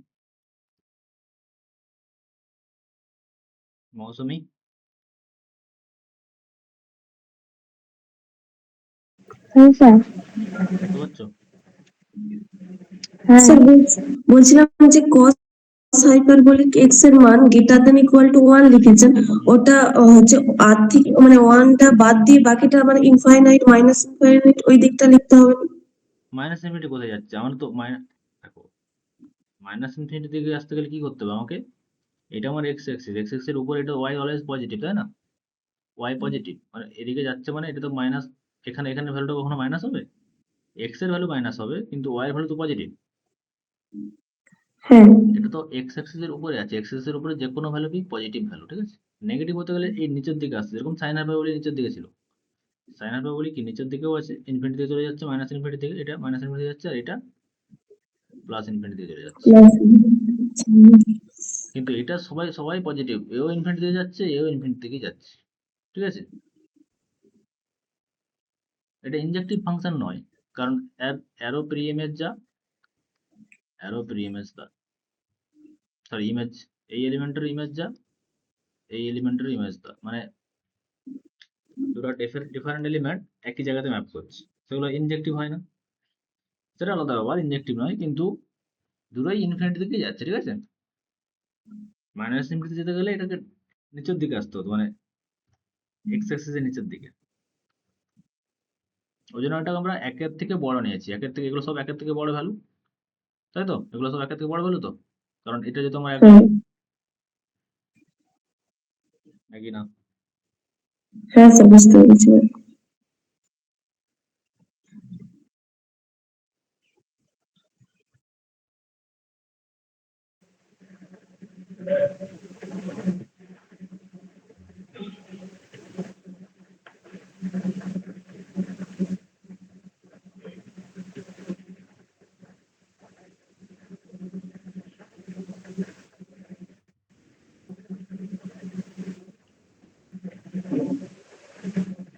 মৌসুমি হ্যাঁ স্যার। বুঝতে পারছো? হ্যাঁ স্যার বলছিলাম যে cos হাইপারবোলিক x এর মান গ্রেটার দ্যান ইকুয়াল টু 1 লিখেছেন, ওটা হচ্ছে আর থেকে মানে 1টা বাদ দিয়ে বাকিটা মানে ইনফাইনাইট মাইনাস ইনফাইনাইট ওই দিকটা লিখতে হবে না? মাইনাস ইনফিনিটি কোথায় যাচ্ছে? আমার তো দেখো মাইনাস ইনফিনিটি দিকে আসতে গেলে কি করতে হবে আমাকে? এটা আমার এক্স এক্সিস এর উপর এটা ওয়াই অলওয়েজ পজিটিভ, তাই না? ওয়াই পজিটিভ মানে এদিকে যাচ্ছে, মানে এটা তো মাইনাস, এখানে ভ্যালুটা কখনো মাইনাস হবে? এক্স এর ভ্যালু মাইনাস হবে কিন্তু ওয়াই এর ভ্যালু তো পজিটিভ। হ্যাঁ এটা তো এক্স অ্যাক্সিস এর উপরে আছে, এক্স এর উপরে যে কোনো ভ্যালু কি পজিটিভ ভ্যালু, ঠিক আছে? নেগেটিভ হতে গেলে এই নিচের দিকে আসছে, যেরকম সাইন হাইপারবোলিক নিচের দিকে ছিল, সাইন হাইপারবোলিক কি নিচের দিকেও আছে, ইনফিনিটি থেকে চলে যাচ্ছে মাইনাস ইনফিনিটি থেকে, এটা মাইনাস ইনফিনিটি যাচ্ছে আর এটা প্লাস ইনফিনিটি দিয়ে চলে যাচ্ছে। কিন্তু এটা সবাই সবাই পজিটিভ, এও ইনফিনিটি দিয়ে যাচ্ছে এও ইনফিনিটি থেকে যাচ্ছে, ঠিক আছে? এটা ইনজেক্টিভ ফাংশন নয়, কারণ অ্যারো প্রি ইমেজ যা, অ্যারো প্রি ইমেজ দা সরি ইমেজ, এই এলিমেন্টের ইমেজ যা, এই এলিমেন্টের ইমেজ দা, মানে দুটো ডিফারেন্ট এলিমেন্ট একই জায়গাতে ম্যাপ করছে, সেগুলো ইনজেক্টিভ হয় না, সেটা আলাদা ব্যাপার, ইনজেক্টিভ নয়, কিন্তু দুটোই ইনফিনিটি দিকে যাচ্ছে, ঠিক আছে? মাইনাস ইনফিনিটি যেতে গেলে এটাকে নিচের দিকে আসতে হতো, মানে এক্স অ্যাক্সিসের নিচের দিকে, ওই জন্য এটাকে আমরা একের থেকে বড় নিয়েছি, একের থেকে, এগুলো সব একের থেকে বড় ভ্যালু, তাই তো? এগুলো সব একের থেকে বড় ভ্যালু তো, কারণ এটা যেহেতু আমার এক হ্যাঁ নাকি না? হ্যাঁ স্যার বুঝতে পেরেছি।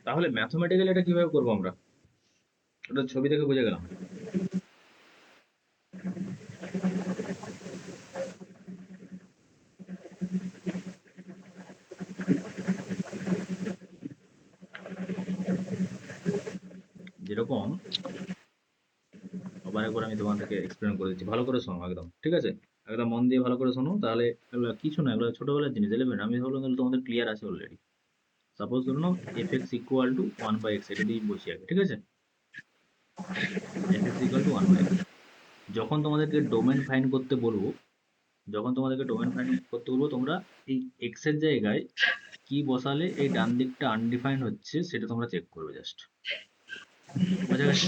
তাহলে ম্যাথমেটিক্যালি এটা কিভাবে করবো আমরা? ওটা ছবি দেখে বুঝে গেলাম। যেরকম আবার একবার আমি তোমাদেরকে এক্সপ্লেন করে দিচ্ছি, ভালো করে শোনো একদম, ঠিক আছে? একদম মন দিয়ে ভালো করে শোনো, তাহলে এগুলো কিছু না, এগুলো ছোটবেলার জিনিস, এলেভেন, আমি ভাবলাম তাহলে তোমাদের ক্লিয়ার আছে অলরেডি। সাপোজ ধরো নাও f x equal to 1/x, এটা দিয়ে বসি আগে, ঠিক আছে? F x equal to 1/x, যখন তোমাদেরকে ডোমেন ফাইন্ড করতে বলবো, তোমরা এই এক্স এর জায়গায় কি বসালে এই ডান দিকটা আনডিফাইন্ড হচ্ছে সেটা তোমরা চেক করবে জাস্ট, বোঝা গেছে?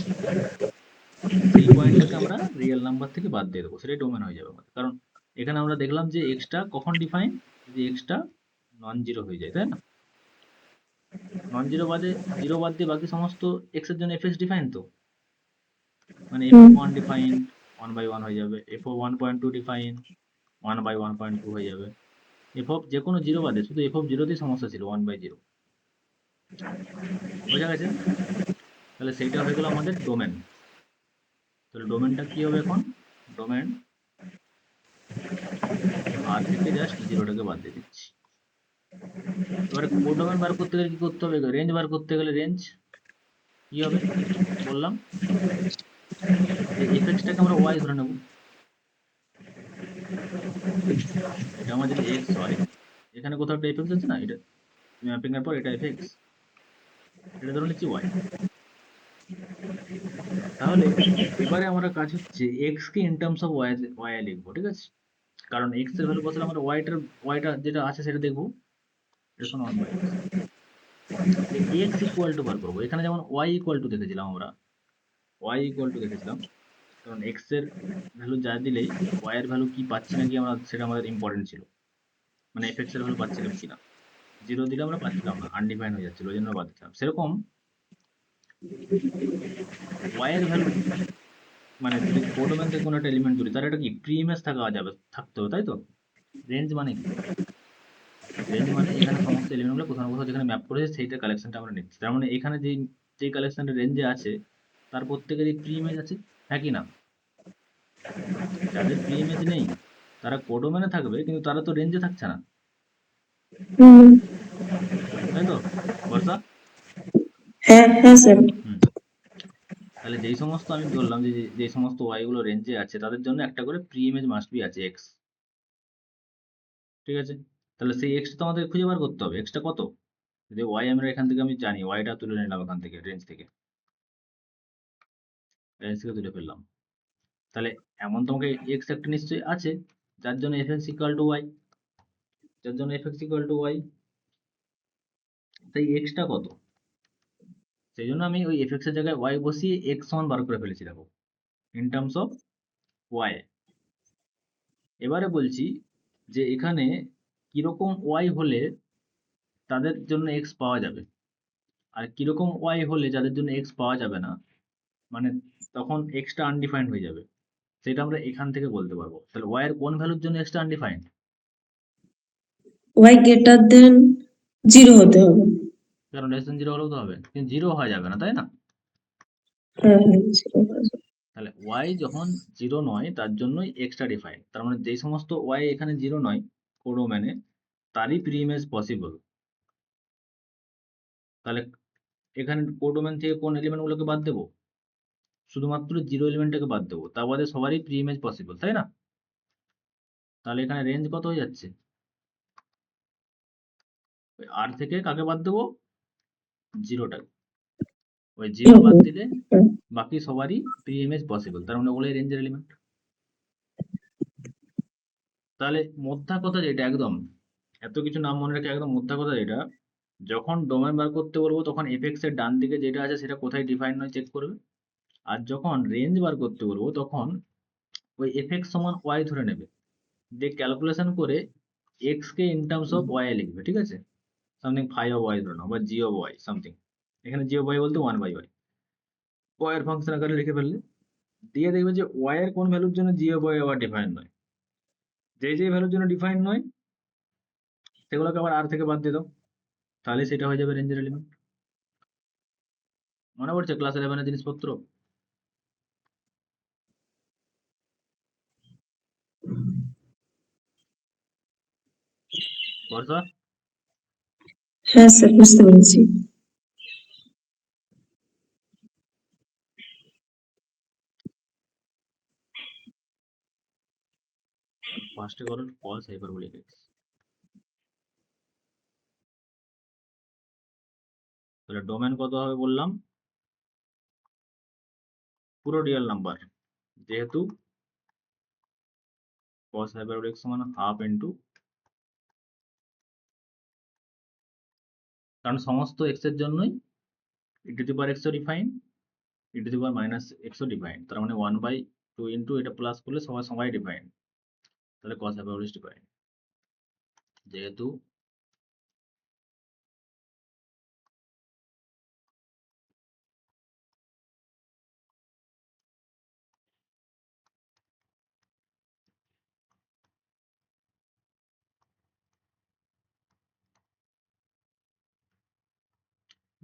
সেই পয়েন্টটাকে আমরা রিয়েল নাম্বার থেকে বাদ দিয়ে দেবো, সেটাই ডোমেন হয়ে যাবে আমাদের, কারণ এখানে আমরা দেখলাম যে এক্সটা কখন ডিফাইন, যদি এক্সটা নন জিরো হয়ে যায়, তাই না? নন জিরো বাদে, জিরো বাদ দিয়ে বাকি সমস্ত এক্স এর জন্য এফ এক্স ডিফাইন তো, মানে এফ অফ 1 ডিফাইন 1/1 হয়ে যাবে, এফ অফ 1.2 ডিফাইন 1/1.2 হয়ে যাবে, এফ অফ যে কোনো জিরো বাদে, শুধু এফ অফ জিরোতেই সমস্যা ছিল 1/0, বোঝা গেছে? তাহলে সেইটা হয়ে গেল আমাদের ডোমেন। তাহলে ডোমেনটা কি হবে এখন? ডোমেন আর থেকে জাস্ট জিরোটাকে বাদ দিয়ে দিচ্ছি, এবারে কোডোমেন বার করতে গেলে কি করতে হবে? রেঞ্জ বার করতে গেলে রেঞ্জ কি হবে বললাম যে এফএক্সটাকে আমরা ওয়াই ধরে নেব। এটা আমার যদি এক্স হয়, এখানে কোথাও একটা এফএক্স আছে না, এটা ম্যাপিং এর পর এটা এফএক্স, এটা ধরে নিচ্ছি ওয়াই। তাহলে এবারে আমরা কাজ হচ্ছে এক্স কে ইন টার্মস অফ ওয়াই লিখবো, ঠিক আছে? কারণ এক্স এর ভ্যালু বসালে আমরা ওয়াইটা যেটা আছে সেটা দেখবো, এটা সমান 1 by x. X equal to বার করবো, এখানে যেমন ওয়াই ইকুয়াল টু দেখেছিলাম আমরা, ওয়াই ইকুয়াল টু দেখেছিলাম, কারণ এক্স এর ভ্যালু যা দিলেই ওয়াই এর ভ্যালু কি পাচ্ছি নাকি আমরা, সেটা আমাদের ইম্পর্টেন্ট ছিল, মানে এফ এক্স এর ভ্যালু পাচ্ছিলাম কিনা। 0 দিলে আমরা পাচ্ছিলাম না, আনডিফাইন হয়ে যাচ্ছিল, ওই জন্য বাদ দিলাম। সেরকম ওয়াই এর ভ্যালু, মানে যদি কোডোমেন থেকে কোনো একটা এলিমেন্ট ধরি, তার একটা কি প্রি ইমেজ থাকতে হবে, তাই তো? রেঞ্জ মানে কি? রেঞ্জ মানে এখানে সমস্ত এলিমেন্টগুলো কোথাও না কোথাও যেখানে ম্যাপ করেছে সেইটার কালেকশনটা আমরা নিচ্ছি। তার মানে এখানে যে কালেকশনটা রেঞ্জে আছে তার প্রত্যেকেরই প্রি ইমেজ আছে, হ্যাঁ কি না? যাদের প্রি ইমেজ নেই তারা কোডোমেনে থাকবে, কিন্তু তারা তো রেঞ্জে থাকছে না, হুম, তাই তো বর্ষা? হ্যাঁ হ্যাঁ স্যার। হুম। তাহলে যেই সমস্ত আমি বললাম যে যে সমস্ত ওয়াই গুলো রেঞ্জে আছে তাদের জন্য একটা করে প্রি ইমেজ মাস্ট বি আছে এক্স, ঠিক আছে? তাহলে সেই এক্সটা তো আমাদের খুঁজে বার করতে হবে, এক্সটা কত? যদি ওয়াই আমরা এখান থেকে আমি জানি, ওয়াইটা তুলে নিলাম এখান থেকে, রেঞ্জ থেকে তুলে ফেললাম। তাহলে এমন তোমাকে এক্স একটা নিশ্চয়ই আছে যার জন্য f x equal to y, যার জন্য f x equal to y. তাই এক্সটা কত? সেই জন্য আমি ওই এফ এক্স এর জায়গায় ওয়াই বসিয়ে এক্স সমান বার করে ফেলেছি, দেখো, ইন টার্মস অফ ওয়াই। এবারে বলছি যে এখানে কিরকম ওয়াই হলে তাদের জন্য এক্স পাওয়া যাবে, আর কিরকম ওয়াই হলে যাদের জন্য এক্স পাওয়া যাবে না, মানে তখন এক্সটা আনডিফাইন্ড হয়ে যাবে, সেটা আমরা এখান থেকে বলতে পারবো। তাহলে ওয়াই এর কোন ভ্যালুর জন্য এক্সটা আনডিফাইন্ড? ওয়াই গ্রেটার দেন 0 হতে হবে। কারণ লেস দেন 0 হলেও তো হবে, কিন্তু 0 হওয়া যাবে না, তাই না? হ্যাঁ হ্যাঁ 0 হয়ে যাবে। তাহলে ওয়াই যখন 0 নয় তার জন্যই এক্সটা ডিফাইন্ড। তার মানে যেই সমস্ত ওয়াই এখানে 0 নয় কোডোমেনে, তারই প্রি ইমেজ পসিবল। তাহলে এখানে কোডোমেন থেকে কোন এলিমেন্টগুলোকে বাদ দেবো? শুধুমাত্র 0 এলিমেন্টটাকে বাদ দেবো, তা বাদে সবারই প্রি ইমেজ পসিবল, তাই না? তাহলে এখানে রেঞ্জ কত হয়ে যাচ্ছে? ওই আর থেকে কাকে বাদ দেবো? 0টাকে। ওই 0 বাদ দিলে হুম, বাকি সবারই প্রি ইমেজ পসিবল, তার মানে ওগুলোই রেঞ্জের এলিমেন্ট। তাহলে মোদ্দা কথা যেটা, একদম এত কিছু নাম মনে রেখে একদম মোদ্দা কথা যেটা, যখন ডোমেন বার করতে বলবো তখন এফএক্স এর ডান দিকে যেটা আছে সেটা কোথায় ডিফাইন নয় চেক করবে, আর যখন রেঞ্জ বার করতে বলবো তখন ওই এফএক্স সমান ওয়াই ধরে নেবে, দিয়ে ক্যালকুলেশন করে এক্স কে ইন টার্মস অফ ওয়াই লিখবে, ঠিক আছে? সামথিং ফাই অফ ওয়াই ধরে নাও, বা জি অফ ওয়াই সামথিং। এখানে জি অফ ওয়াই বলতে 1 বাই ওয়াই, ওয়াই এর ফাংশন আকারে লিখে ফেললে, দিয়ে দেখবে যে ওয়াই এর কোন ভ্যালুর জন্য জি অফ ওয়াই আবার ডিফাইন নয়, যে ভ্যালুর জন্য ডিফাইন নয় সেগুলোকে আবার আর থেকে বাদ দিয়ে দাও, তাহলে সেটা হয়ে যাবে রেঞ্জের এলিমেন্ট। মনে পড়ছে ক্লাস 11 এর জিনিসপত্র? বর্ষা? হ্যাঁ স্যার বুঝতে পেরেছি। ফার্স্টে করো কস হাইপারবোলিক এক্স, তাহলে ডোমেন কত হবে বললাম? পুরো রিয়েল নাম্বার, যেহেতু cos হাইপারবোলিক এক্স সমান হাফ ইন্টু, কারণ সমস্ত এক্স এর জন্যই e to the power x ও define, e to the power minus x ও ডিফাইন, তার মানে 1/2 ইন্টু এটা প্লাস করলে সবাই ডিফাইন, তাহলে cos হাইপারবোলিক ডিফাইন। যেহেতু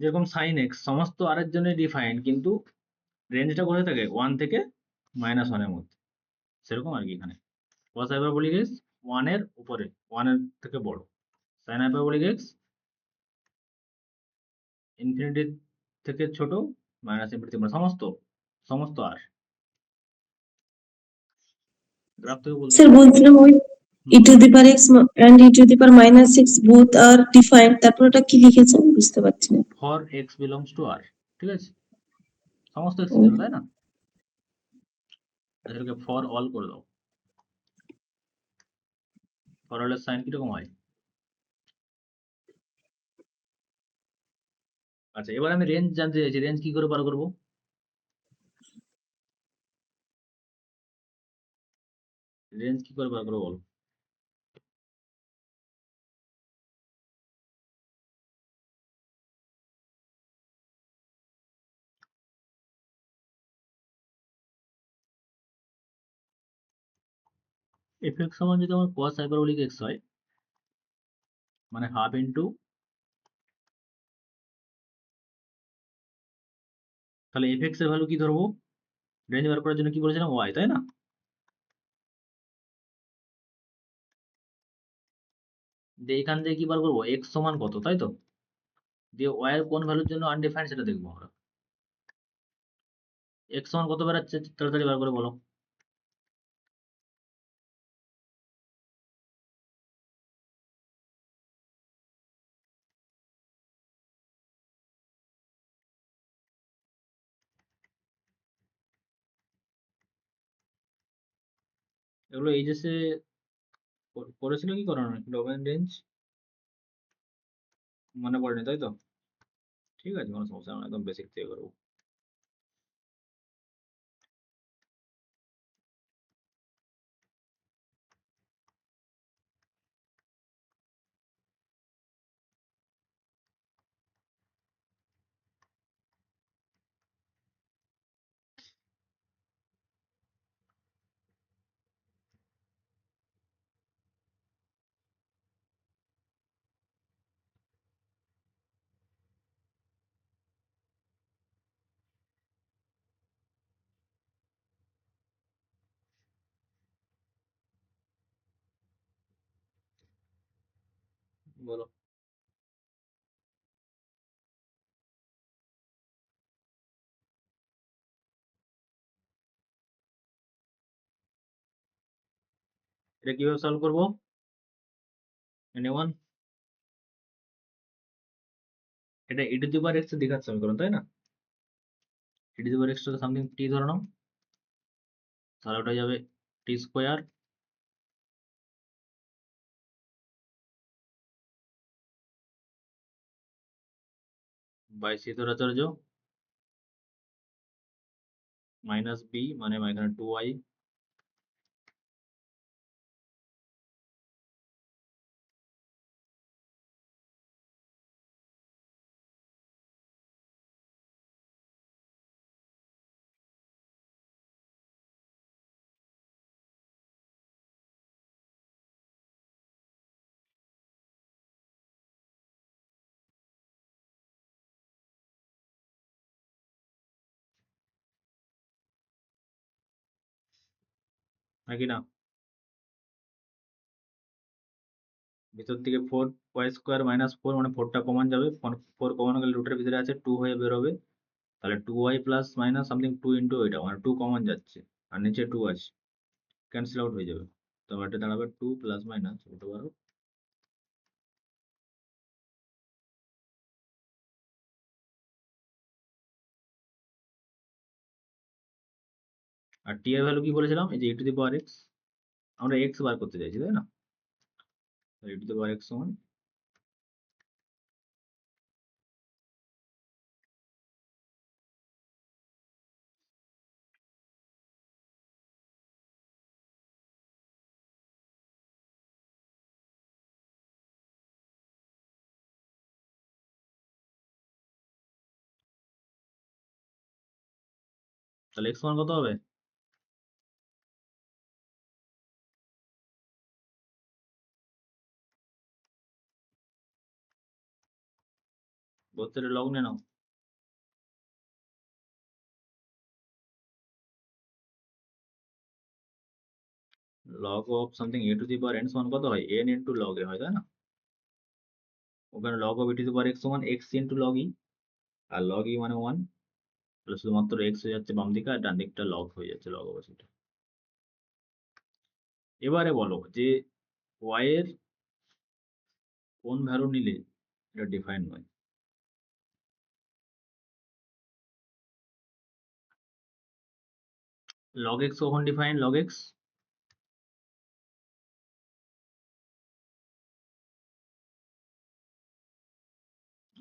যেরকম সাইন এক্স সমস্ত আর এর জন্য ডিফাইন, কিন্তু রেঞ্জটা কোথায় থাকে? 1 থেকে -1 এর মধ্যে, সেরকম আর কি এখানে cos হাইপারবোলিক এক্স 1 এর উপরে, 1 এর থেকে বড়, সাইন হাইপারবোলিক এক্স ইনফিনিটি থেকে ছোট মাইনাস ইনফিনিটি মানে সমস্ত আর গ্রাফ থেকে বলতে স্যার বলছিলাম ওই e to the power x and e to the power minus x both are defined, তারপর ওটা কি লিখেছেন বুঝতে পারছি না। ফর এক্স বিলংস টু আর, ঠিক আছে, সমস্ত এক্স ও, জন্য, তাই না? এটাকে ফর অল করে দাও। ফর অলের সাইন কিরকম হয়? আচ্ছা, এবার আমি রেঞ্জ জানতে চাইছি, রেঞ্জ কি করে বার করবো? রেঞ্জ কি করে বার করবো বলো? এফ এক্স সমান যদি আমার cos হাইপারবোলিক এক্স হয়, মানে হাফ ইন্টু, তাহলে এফ এক্স এর ভ্যালু কি ধরবো? রেঞ্জ বার করার জন্য কি বলেছিলাম? ওয়াই, তাই না? দিয়ে এখান থেকে কি বার করবো? এক্স সমান কত, তাই তো? দিয়ে ওয়াই এর কোন ভ্যালুর জন্য আনডিফাইন্ড সেটা দেখবো আমরা। এক্স সমান কত বেরাচ্ছে তাড়াতাড়ি বার করে বলো। এগুলো এইচএসে করেছিল কি করানো ডোমেন রেঞ্জ মনে পড়েনি, তাই তো? ঠিক আছে, কোনো সমস্যা না, একদম বেসিক থেকে করবো। বলো। এটা কিভাবে সলভ করবো? এনিওয়ান? এটা e to the power x এর দ্বিঘাত সমীকরণ, তাই না? e to the power x টাকে সামথিং টি ধরে নাও, তাহলে ওটা যাবে টি স্কোয়ার বাই সি আচার্য মাইনাস বি, মানে এখানে 2y নাকি না? ভিতর থেকে 4y স্কোয়ার মাইনাস 4, মানে 4টা কমন যাবে, 4 কমন গেলে রুটের ভিতরে আছে 2 হয়ে বেরোবে, তাহলে 2y plus minus something 2 into এটা, মানে 2 কমন যাচ্ছে আর নিচে 2 আছে, ক্যান্সেল আউট হয়ে যাবে, তো এটা দাঁড়াবে 2 প্লাস মাইনাস বলতে পারো আর টি এর ভ্যালু কি বলেছিলাম? এই যে e to the power x, আমরা এক্স বার করতে চাইছি, তাই না? e to the power x সমান তাহলে এক্স সমান কত হবে? বত্তের লগ নিয়ে নাও, log of something a to the power n সমান কত হয়? এন ইন্টু লগ এ হয়, তাই না? ওখানে log of e to the power x সমান এক্স ইন্টু লগ ই, আর লগ ই মানে 1, তাহলে শুধুমাত্র এক্স হয়ে যাচ্ছে বাম দিকে আর ডান দিকটা লগ হয়ে যাচ্ছে লগ অবস্থিত। এবারে বলো যে ওয়াই এর কোন ভ্যালু নিলে এটা ডিফাইন নয়। লগ এক্স কখন ডিফাইন? লগ এক্স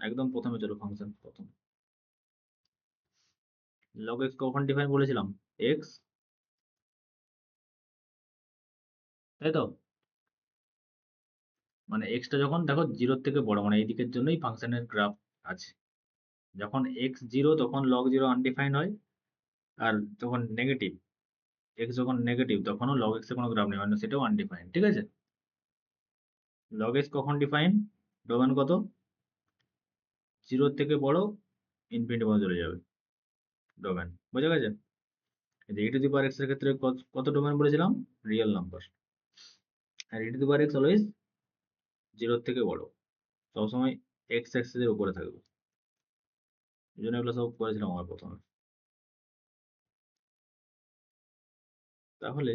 একদম প্রথমে চলো ফাংশন প্রথম। লগ এক্স কখন ডিফাইন বলেছিলাম? এক্স, তাই তো? মানে এক্সটা যখন দেখো জিরোর থেকে বড়, মানে এই দিকের জন্যই ফাংশনের গ্রাফ আছে। যখন এক্স জিরো তখন লগ জিরো আনডিফাইন্ড হয়, আর যখন নেগেটিভ এক্স যখন নেগেটিভ তখনও লগ এক্স এর কোনো গ্রাফ নেই, মানে সেটাও আনডিফাইন্ড। ঠিক আছে, লগ এক্স কখন ডিফাইন? ডোমেন কত? জিরোর থেকে বড়, ইনফিনিটি পর্যন্ত চলে যাবে ডোমেন। বোঝা গেছে? e to the power x এর ক্ষেত্রে কত ডোমেন বলেছিলাম? Real number. আর e to the power x always জিরোর থেকে বড়, সবসময় এক্স অ্যাক্সিসের উপরে থাকবে। এই জন্য এগুলো সব করেছিলাম আমার প্রথমে। তাহলে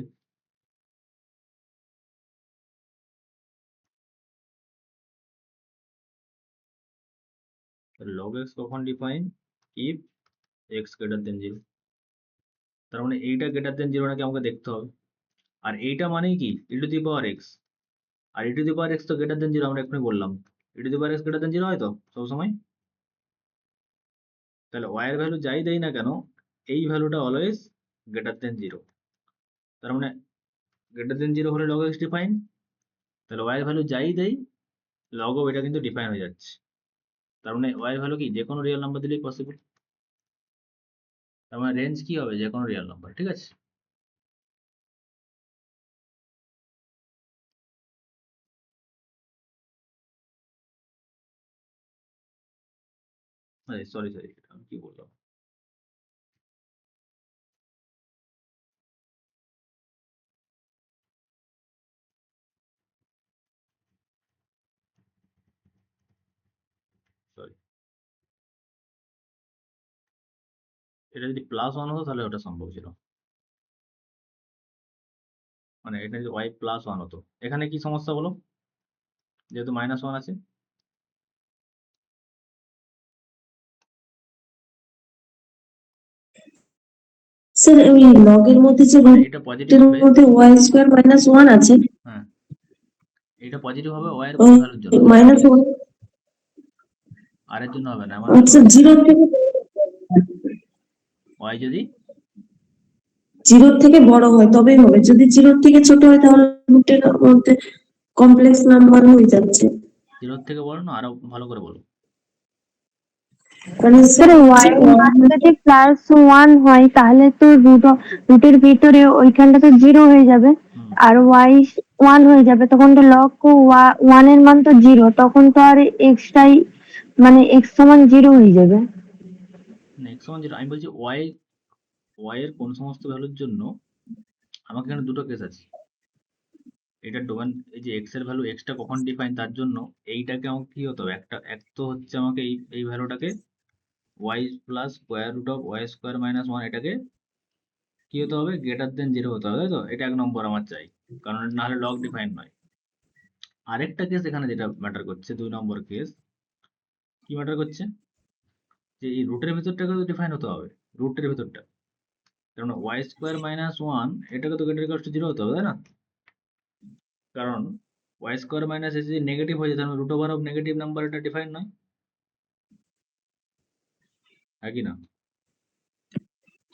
log x কখন define? If x greater than 0। তার মানে এইটা গ্রেটার দেন 0 নাকি আমাকে দেখতে হবে। আর এইটা মানেই কি? e to the power x, আর e to the power x তো গ্রেটার দেন 0 আমরা এখনই বললাম। e to the power x greater than 0 হয় তো সবসময়। তাহলে y এর ভ্যালু যাই দেই না কেন, এই ভ্যালুটা অলওয়েজ গ্রেটার দেন 0। তার মানে গ্রেটার দেন 0 হলে log x ডিফাইন। তাহলে y এর ভ্যালু যাই দেই, log of এটা কিন্তু ডিফাইন হয়ে যাচ্ছে। তার মানে y এর ভ্যালু কি? যে কোনো রিয়েল নাম্বার দিলেই পসিবল। তার মানে রেঞ্জ কি হবে? যে কোনো রিয়েল নাম্বার। ঠিক আছে, সরি আমি কি বললাম? সরি, এটা যদি +1 হতো তাহলে ওটা সম্ভব ছিল। মানে এটা যদি y +1 হতো, এখানে কি সমস্যা বলো? যেহেতু -1 আছে। স্যার ওই লগের মধ্যে যে মানে এটা পজিটিভ রুটের হবে। মধ্যে ওয়াই স্কোয়ার -1 আছে, হ্যাঁ, এটা পজিটিভ হবে y এর ওই কোন ভ্যালুর জন্য? -1 r এর জন্য হবে না, এমন কি আচ্ছা হবে? 0 থেকে y যদি 0 থেকে বড় হয় তবেই হবে, যদি 0 থেকে ছোট হয় তাহলে রুটের মধ্যে কমপ্লেক্স নাম্বার হয়ে যাচ্ছে। 0 থেকে বড় না, আরো ভালো করে বলো। মানে স্যার ওয়াই এর মান যদি +1 হয় তাহলে তো রুটের ভিতরে ওইখানটা তো 0 হয়ে যাবে, হুম, আর ওয়াই 1 হয়ে যাবে, তখন তো লগ 1 এর মান তো 0, তখন তো আর এক্সটাই মানে x সমান 0 হয়ে যাবে। নেক্সট ওয়ান যেটা আমি বলছি, y এর কোন সমস্ত ভ্যালুর জন্য, আমাকে এখানে দুটো কেস আছে। এটা ডোমেন, এই যে x এর ভ্যালু x টা কখন ডিফাইন তার জন্য এইটাকে আমাকে কি হতে হবে, এক তো হচ্ছে আমাকে এই ভ্যালুটাকে y plus square root of y square -1 এটাকে কি হতে হবে? গ্রেটার দেন 0 হতে হবে, তাই তো? এটা 1 নম্বর আমার চাই, কারণ না হলে লগ ডিফাইন নয়। আরেকটা কেস এখানে যেটা ম্যাটার করছে, 2 নম্বর কেস কি ম্যাটার করছে, যে এই রুটের ভিতরটাকে তো ডিফাইন হতে হবে, রুটের ভিতরটা। কারণ y স্কোয়ার -1 এটাকে তো গ্রেটার ইকুয়াল টু 0 হতে হবে, তাই না? কারণ y স্কোয়ার মাইনাস যদি নেগেটিভ হয়ে যায় তাহলে root over of negative number এটা ডিফাইন নয়, হ্যাঁ কি না?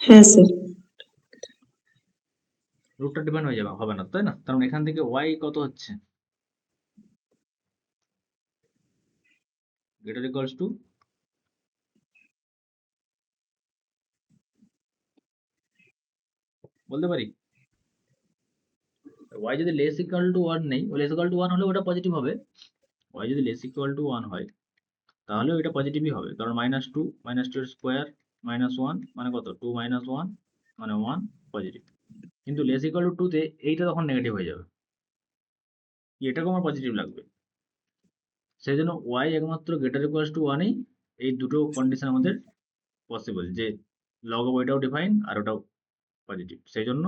হ্যাঁ স্যার। রুটটা ডিফাইন হয়ে যাবে, হবে না, তাই না? কারণ এখান থেকে y কত হচ্ছে? গ্রেটার ইকুয়ালস টু বলতে পারি y যদি লেস ইকুয়াল টু 1 নেই, লেস ইকুয়াল টু 1 হলে ওটা পজিটিভ হবে। y যদি লেস ইকুয়াল টু 1 হয় তাহলে ওইটা পজিটিভই হবে, কারণ -2 -2 এর স্কোয়ার -1 মানে কত? 2 - 1 মানে 1, পজিটিভ। কিন্তু লেস ইকুয়াল টু 2 তে এইটা তখন নেগেটিভ হয়ে যাবে, এটাকে আমার পজিটিভ লাগবে। সেই জন্য ওয়াই একমাত্র গ্রেটার ইকুয়ালস টু ওয়ানেই এই দুটো কন্ডিশন আমাদের পসিবল, যে লগ অফ ওইটাও ডিফাইন আর ওটাও পজিটিভ। সেই জন্য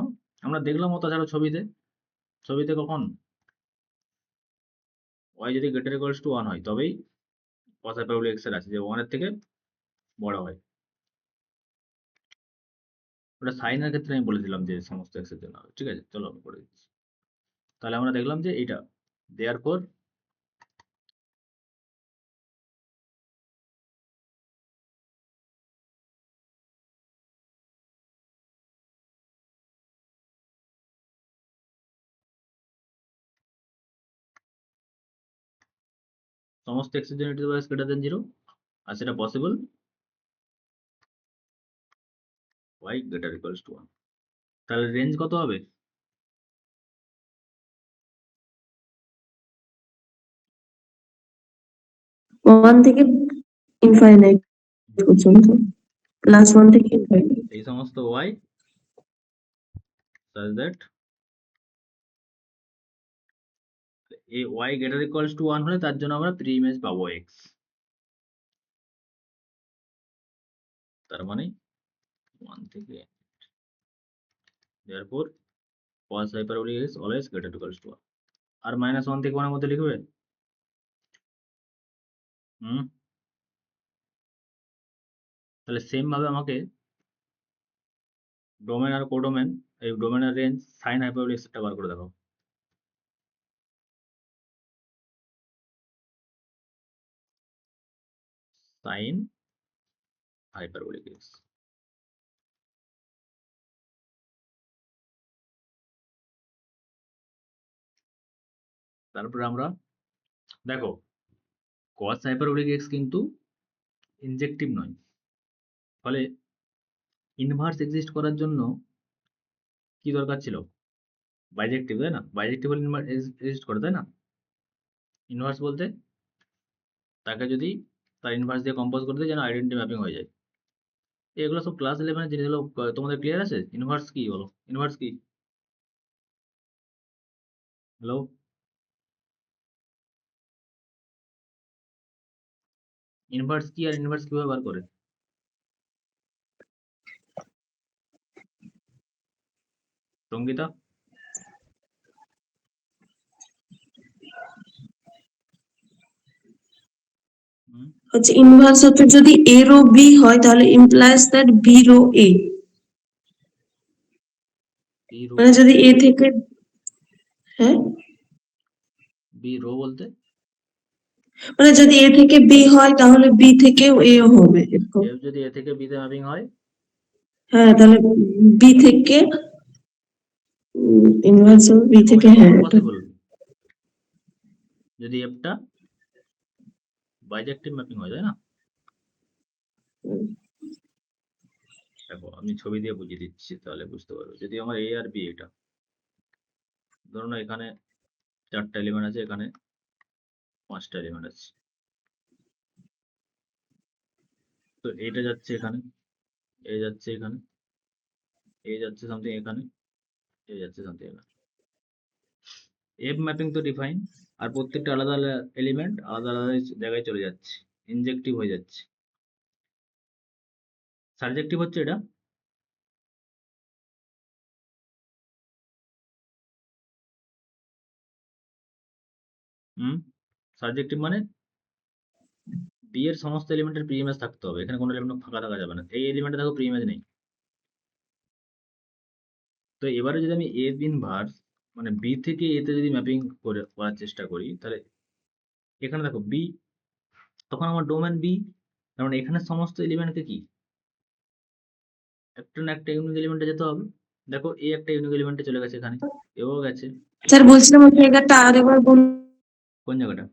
আমরা দেখলাম তাছাড়া ছবিতে কখন ওয়াই যদি গ্রেটার ইকুয়ালস টু ওয়ান হয় তবেই cos হাইপারবোলিক এক্স এর আছে, যে ওয়ানের থেকে বড় হয়। ওটা সাইনের ক্ষেত্রে আমি বলেছিলাম যে সমস্ত এক্স এর জন্য হবে। ঠিক আছে, চলো আমি করে দিচ্ছি। তাহলে আমরা দেখলাম যে এইটা দেয়ারফর সমস্ত এক্স এর জন্য ইটি বাই গ্রেটার দেন 0, আর সেটা possible y greater equals to 1। তাহলে রেঞ্জ কত হবে? ওয়ান থেকে ইনফাইনাইট পর্যন্ত, প্লাস ওয়ান থেকে ইনফাইনাইট। এই সমস্ত ওয়াই such that এই ওয়াই গ্রেটার ইকুয়ালস টু 1 হলে তার জন্য আমরা প্রি ইমেজ পাবো এক্স। তার মানে 1 থেকে therefore cos hyperbolic is always greater or equals to 1। আর -1 থেকে 1 এর মধ্যে লিখবে। তাহলে সেম ভাবে আমাকে ডোমেন আর কোডোমেন, এই ডোমেনের রেঞ্জ সাইন হাইপারবোলিক এক্সটা বার করে দেখো। সাইন হাইপারবোলিক এক্স, তারপরে আমরা দেখো cos হাইপারবোলিক এক্স কিন্তু ইনজেক্টিভ নয়, ফলে ইনভার্স এক্সিস্ট করার জন্য কি দরকার ছিল? বাইজেক্টিভ, তাই না? বাইজেক্টিভ হলে ইনভার্স এক্সিস্ট করে, তাই না? ইনভার্স বলতে তাকে যদি তার ইনভার্স দিয়ে কম্পোজ করতে যেন আইডেন্টি ম্যাপিং হয়ে যায়। এগুলো সব ক্লাস 11 এর জিনিসগুলো তোমাদের ক্লিয়ার আছে? ইনভার্স কি বলো? ইনভার্স কি? হ্যালো, ইনভার্স কি আর ইনভার্স কিভাবে বার করে? সঙ্গীতা, হচ্ছে ইনভার্স হচ্ছে যদি এ রো বি হয় তাহলে ইমপ্লাইজ দ্যাট বি রো এ, মানে যদি এ থেকে, হ্যাঁ বি রো বলতে মানে যদি এ থেকে বি হয় তাহলে বি থেকেও এ হবে এরকম। এফ যদি এ থেকে বি তে ম্যাপিং হয়, হ্যাঁ তাহলে বি থেকে ইনভার্স বি থেকে, হ্যাঁ এটা পসিবল যদি এফটা বাইজেক্টিভ ম্যাপিং হয়, তাই না? দেখো আমি ছবি দিয়ে বুঝিয়ে দিচ্ছি তাহলে বুঝতে পারবে। যদি আমার এ আর বি, এটা ধরুন এখানে 4টা এলিমেন্ট আছে, এখানে 5টা এলিমেন্ট আছে, তো এটা যাচ্ছে এখানে, এ যাচ্ছে এখানে, এ যাচ্ছে সামথিং এখানে, এ যাচ্ছে সামথিং এখানে। এফ ম্যাপিং তো ডিফাইন, আর প্রত্যেকটা আলাদা আলাদা এলিমেন্ট আলাদা আলাদা জায়গায় চলে যাচ্ছে, ইনজেক্টিভ হয়ে যাচ্ছে। সাবজেক্টিভ হচ্ছে এটা, সাবজেক্টিভ মানে বি এর সমস্ত এলিমেন্টের প্রি ইমেজ থাকতে হবে, এখানে কোনো এলিমেন্ট ফাঁকা থাকা যাবে না। এই এলিমেন্টে দেখো প্রি ইমেজ নেই, তো এবারে যদি আমি এ ইনভার্স মানে বি থেকে এ তে যদি ম্যাপিং করার চেষ্টা করি, তাহলে এখানে দেখো বি, তখন আমার ডোমেন বি, তার মানে এখানে সমস্ত এলিমেন্টকে কি একটা না একটা ইউনিক এলিমেন্টে যেতে হবে। দেখো এ একটা ইউনিক এলিমেন্টে চলে গেছে, এখানে এও গেছে। স্যার বলছিলাম ওই জায়গাটা আর একবার বলুন। কোন জায়গাটা?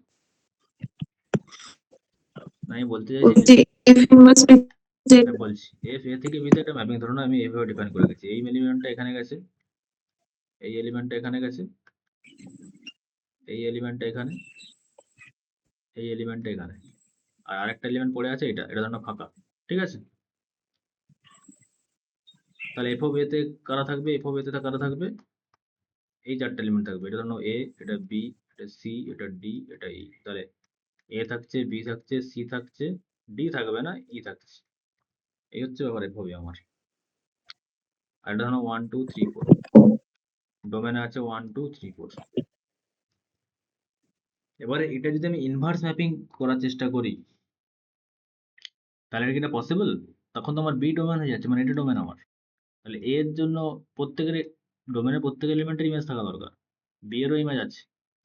আমি বলতে চাইছি যে এফ ইনভার্স বলছি এফ এ থেকে বিতে একটা ম্যাপিং, ধরুন আমি এভাবে ডিফাইন করে গেছি, এই এলিমেন্টটা এখানে গেছে, এই এলিমেন্টটা এখানে গেছে, এই এলিমেন্টটা এখানে, এই এলিমেন্টটা এখানে, আর আরেকটা এলিমেন্ট পড়ে আছে, এটা এটা ধরুন ফাঁকা। ঠিক আছে, তাহলে এফ অফ এ তে কারা থাকবে? এফ অফ এ তে কারা থাকবে? এই 4টা এলিমেন্ট থাকবে। এটা ধরুন এ, এটা বি, এটা সি, এটা ডি, এটা ই। তাহলে এ থাকছে, বি থাকছে, সি থাকছে, ডি থাকবে না, ই থাকছে। এই হচ্ছে ব্যাপার এভাবে আমার। আর এটা ধরো 1 2 3 4, ডোমেনে আছে 1 2 3 4। এবারে এটা যদি আমি ইনভার্স ম্যাপিং করার চেষ্টা করি, তাহলে কি এটা পসিবল? তখন তো আমার বি ডোমেন হয়ে যাচ্ছে, মানে এটা ডোমেন আমার। তাহলে এ এর জন্য প্রত্যেকের ডোমেনের প্রত্যেক এলিমেন্টের ইমেজ থাকা দরকার। বি এরও ইমেজ আছে,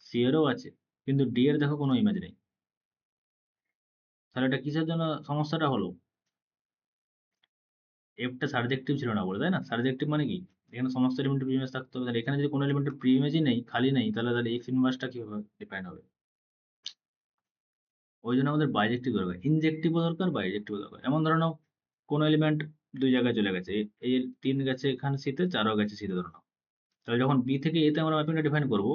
সি এরও আছে, কিন্তু ডি এর দেখো কোনো ইমেজ নেই। তাহলে এটা কিসের জন্য সমস্যাটা হলো? এফটা সাবজেক্টিভ ছিল না বলে, তাই না? সাবজেক্টিভ মানে কি, এখানে সমস্ত এলিমেন্টের প্রি ইমেজ থাকতে হবে। তাহলে এখানে যদি কোনো এলিমেন্টের প্রি ইমেজই নেই, খালি নেই, তাহলে এক্স ইনভার্সটা কিভাবে ডিফাইন হবে? ওই জন্য আমাদের বাইজেক্টিভ দরকার, ইনজেক্টিভও দরকার, বাইজেক্টিভও দরকার। এমন ধরে নাও কোনো এলিমেন্ট দুই জায়গায় চলে গেছে, এই 3 গেছে এখানে সিতে, 4ও গেছে সিতে ধরে নাও। তাহলে যখন বি থেকে এতে আমরা ম্যাপিংটা ডিফাইন করব,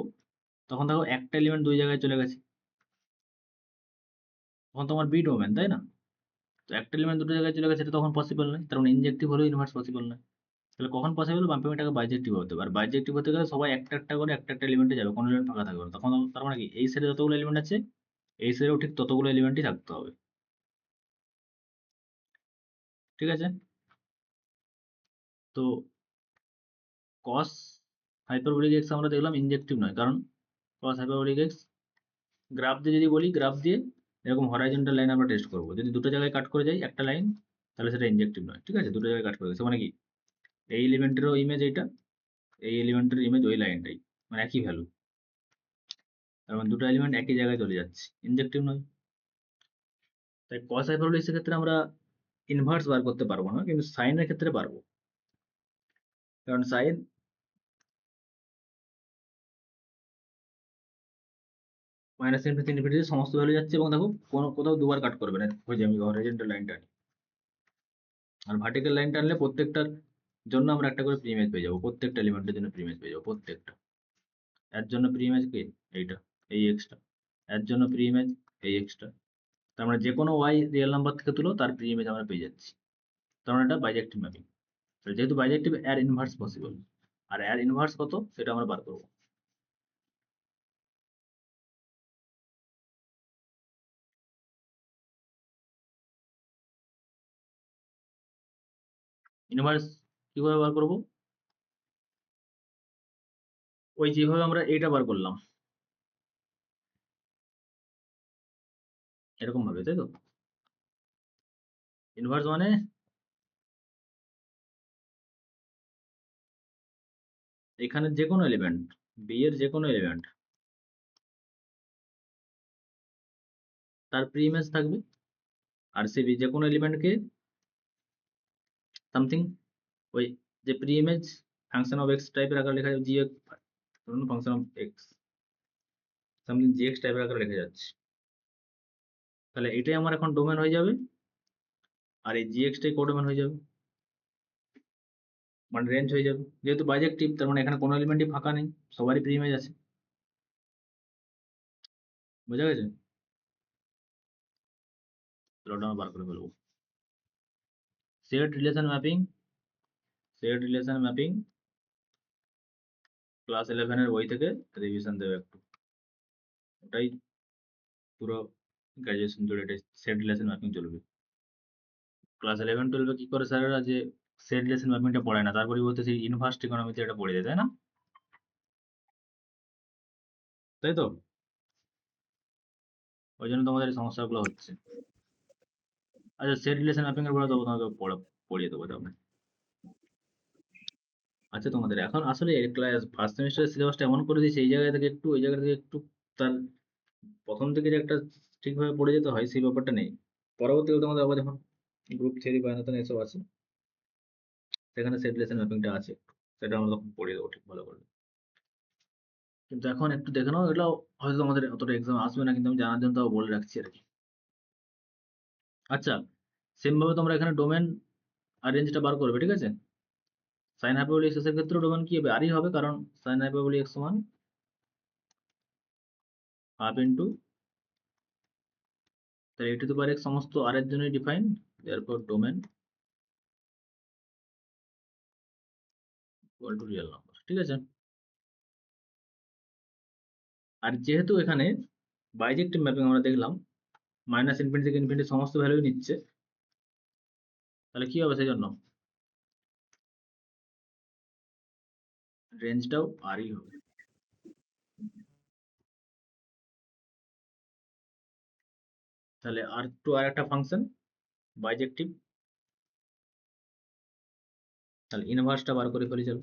তখন দেখো একটা এলিমেন্ট দুই জায়গায় চলে গেছে, তখন তোমার বি ডোমেন, তাই না? তো একটা এলিমেন্ট দুটো জায়গায় চলে গেছে, এটা তখন পসিবল নয়, কারণ ইনজেক্টিভ হলেও ইনভার্স পসিবল নয়। তাহলে কখন পসিবল? ম্যাপিংটাকে বাইজেক্টিভ হতে পারে। আর বাইজেক্টিভ হতে গেলে সবাই একটা একটা করে একটা একটা এলিমেন্টে যাবে, কোনো এলিমেন্ট ফাঁকা থাকবে না। তখন তার মানে কি, এই সাইডে যতগুলো এলিমেন্ট আছে, এই সাইডেও ঠিক ততগুলো এলিমেন্টই থাকতে হবে। ঠিক আছে? তো কস হাইপারবোলিক এক্স আমরা দেখলাম ইনজেক্টিভ নয়, কারণ কস হাইপারবোলিক এক্স গ্রাফ দিয়ে যদি বলি, গ্রাফ দিয়ে এরকম হরাইজন্টাল লাইন আমরা টেস্ট করবো, যদি দুটো জায়গায় কাট করে যায় একটা লাইন, তাহলে সেটা ইনজেক্টিভ নয়। ঠিক আছে? দুটো জায়গায় কাট করে গেছে মানে কি, এই এলিমেন্টেরও ইমেজ এইটা, এই এলিমেন্টের ইমেজ ওই লাইনটাই, মানে একই ভ্যালু। তার মানে দুটো এলিমেন্ট একই জায়গায় চলে যাচ্ছে, ইনজেক্টিভ নয়। তাই কস হাইপারবোলিক এর ক্ষেত্রে আমরা ইনভার্স বার করতে পারবো না, কিন্তু সাইনের ক্ষেত্রে পারবো। কারণ সাইন মাইনাস ইনফিনিটি ইনফিনিটি সমস্ত ভ্যালু যাচ্ছে, এবং দেখো কোনো কোথাও দুবার কাট করবে না, ওই যে আমি হরাইজন্টাল লাইন টানি। আর ভার্টিক্যাল লাইন টানলে প্রত্যেকটার জন্য আমরা একটা করে প্রি ইমেজ পেয়ে যাবো, প্রত্যেকটা এলিমেন্টের জন্য প্রি ইমেজ পেয়ে যাবো, প্রত্যেকটা। এর জন্য প্রি ইমেজ কে, এইটা, এই এক্সটা। এর জন্য প্রি ইমেজ এই এক্সটা। তার মানে যে কোনো ওয়াই রিয়েল নাম্বার থেকে তুলো, তার প্রি ইমেজ আমরা পেয়ে যাচ্ছি। তার মানে এটা বাইজেক্টিভ ম্যাপিং। যেহেতু বাইজেক্টিভ, এর ইনভার্স পসিবল। আর এর ইনভার্স কত সেটা আমরা বার করবো। ইনভার্স কিভাবে বার করবো? ওই যেভাবে আমরা এইটা বার করলাম, এরকম ভাবে, তাই তো? ইনভার্স মানে এখানে যে কোনো এলিমেন্ট, বি এর যে কোনো এলিমেন্ট, তার প্রি ইমেজ থাকবে। আর সে যে কোনো এলিমেন্টকে সামথিং, ওই যে pre image function of x টাইপের আকারে লেখা যাবে, জি ধরুন function of x something G x টাইপের আকারে লেখা যাচ্ছে, তাহলে এটাই আমার এখন ডোমেন হয়ে যাবে। আর এই জি এক্সটাই কোডোমেন হয়ে যাবে, মানে রেঞ্জ হয়ে যাবে। যেহেতু বাইজেক্টিভ, তার মানে এখানে কোনো এলিমেন্টই ফাঁকা নেই, সবারই প্রি ইমেজ আছে। বোঝা গেছে? চলো ওটা আমরা বার করে ফেলবো। Set relation mapping, set relation mapping class 11 এর বই থেকে রিভিশন দেবে একটু, ওটাই পুরো গ্রাজুয়েশন জুড়ে এটাই সেট রিলেশন ম্যাপিং চলবে। ক্লাস 11 12 কি করে স্যারেরা যে সেট রিলেশন ম্যাপিংটা পড়ায় না, তার পরিবর্তে সেই ইনভার্স ট্রিগোনোমেট্রি এটা পড়ে যায়, তাই না? তাই তো? ওই জন্য তোমাদের এই সমস্যাগুলো হচ্ছে। আচ্ছা, সেট রিলেশন ম্যাপিং এর পরে তো তোমাকে পড়িয়ে দেবো তাহলে। আচ্ছা, তোমাদের এখন আসলে ক্লাস ফার্স্ট সেমিস্টারের সিলেবাসটা এমন করে দিয়েছে, এই জায়গা থেকে একটু ওই জায়গা থেকে একটু, তার প্রথম থেকে যে একটা ঠিকভাবে পড়ে যেতে হয় সেই ব্যাপারটা নেই। পরবর্তীকালে তোমাদের আবার যখন গ্রুপ থিওরি বা নতুন এসব আছে, সেখানে সেট রিলেশন ম্যাপিংটা আছে, সেটা আমরা তখন পড়িয়ে দেবো ঠিক ভালো করে। কিন্তু এখন একটু দেখে নাও, এগুলো হয়তো তোমাদের অতটা এক্সাম আসবে না, কিন্তু আমি জানার জন্য তাও বলে রাখছি আর কি। আচ্ছা, সেম ভাবে তোমরা এখানে ডোমেন আর রেঞ্জটা বার করবে, ঠিক আছে? সাইন হাইপারবোলিক এক্স এর ক্ষেত্রে ডোমেন কি হবে, আরই হবে, কারণ সাইন হাইপারবোলিক এক্স সমান হাফ ইন্টু, তাহলে এ টু দি পাওয়ার এক্স সমস্ত আর এর জন্য ডিফাইন, এরপর domain equal to real number. ঠিক আছে? আর যেহেতু এখানে বাইজেক্টিভ ম্যাপিং আমরা দেখলাম, মাইনাস ইনফিনিটি থেকে ইনফিনিটি সমস্ত ভ্যালুই নিচ্ছে, তাহলে কি হবে? সেই জন্য রেঞ্জটাও আরই হবে। তাহলে আর টু আর একটা ফাংশন বাইজেক্টিভ, তাহলে ইনভার্সটা বার করে ফেলি চলো।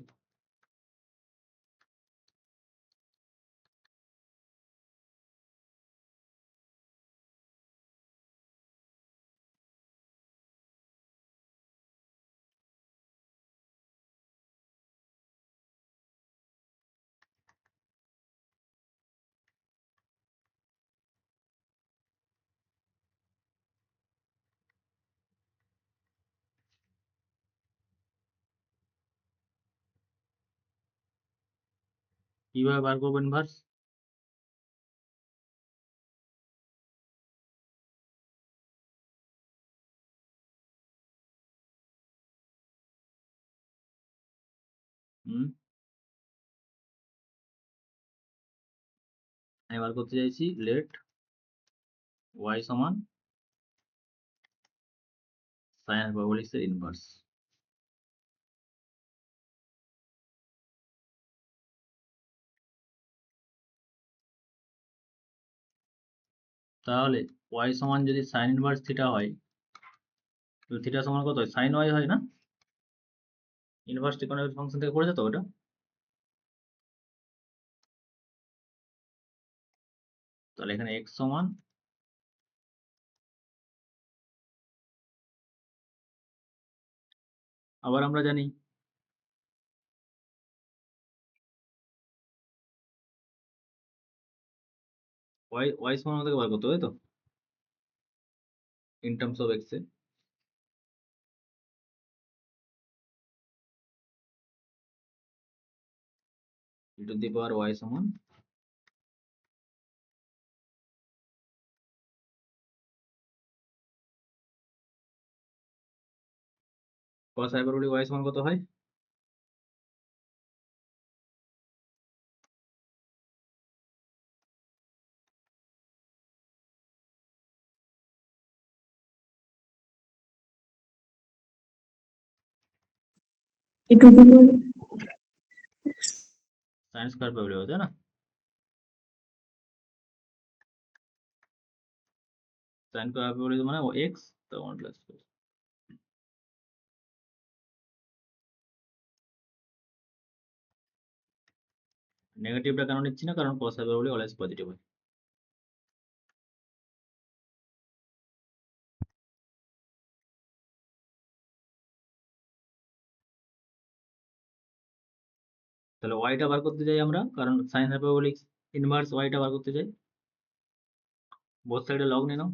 কিভাবে বার করবো ইনভার্স? আমি বার করতে চাইছি লেট ওয়াই সমান সাইন হাইপারবোলিক্স এর ইনভার্স। তাহলে ওয়াই সমান যদি সাইন ইনভার্স থিটা হয়, তো থিটা সমান কত হয়? সাইন ওয়াই হয় না? ইনভার্স ট্রিগোনোমেট্রিক ফাংশন থেকে পড়েছে তো ওটা। তাহলে এখানে x সমান আবার আমরা জানি y সমান আমাদেরকে বার করতে হবে তো in terms of x A. e to the power y সমান cos হাইপারবোলিক y সমান কত হয়? একটু সাইন স্কয়ার পাবলিক হবে, তাই না? সাইন স্কয়ার পাবলিক মানে x, তো 1 প্লাস নেগেটিভটা কেন নিচ্ছি না? কারণ cos হাইপারবোলিক অলওয়েজ পজিটিভ হয়। তাহলে ওয়াইটা বার করতে চাই আমরা, কারণ সাইন হাইপারবোলিক ইনভার্স ওয়াইটা বার করতে চাই। বোথ সাইডে লগ নিয়ে নাও।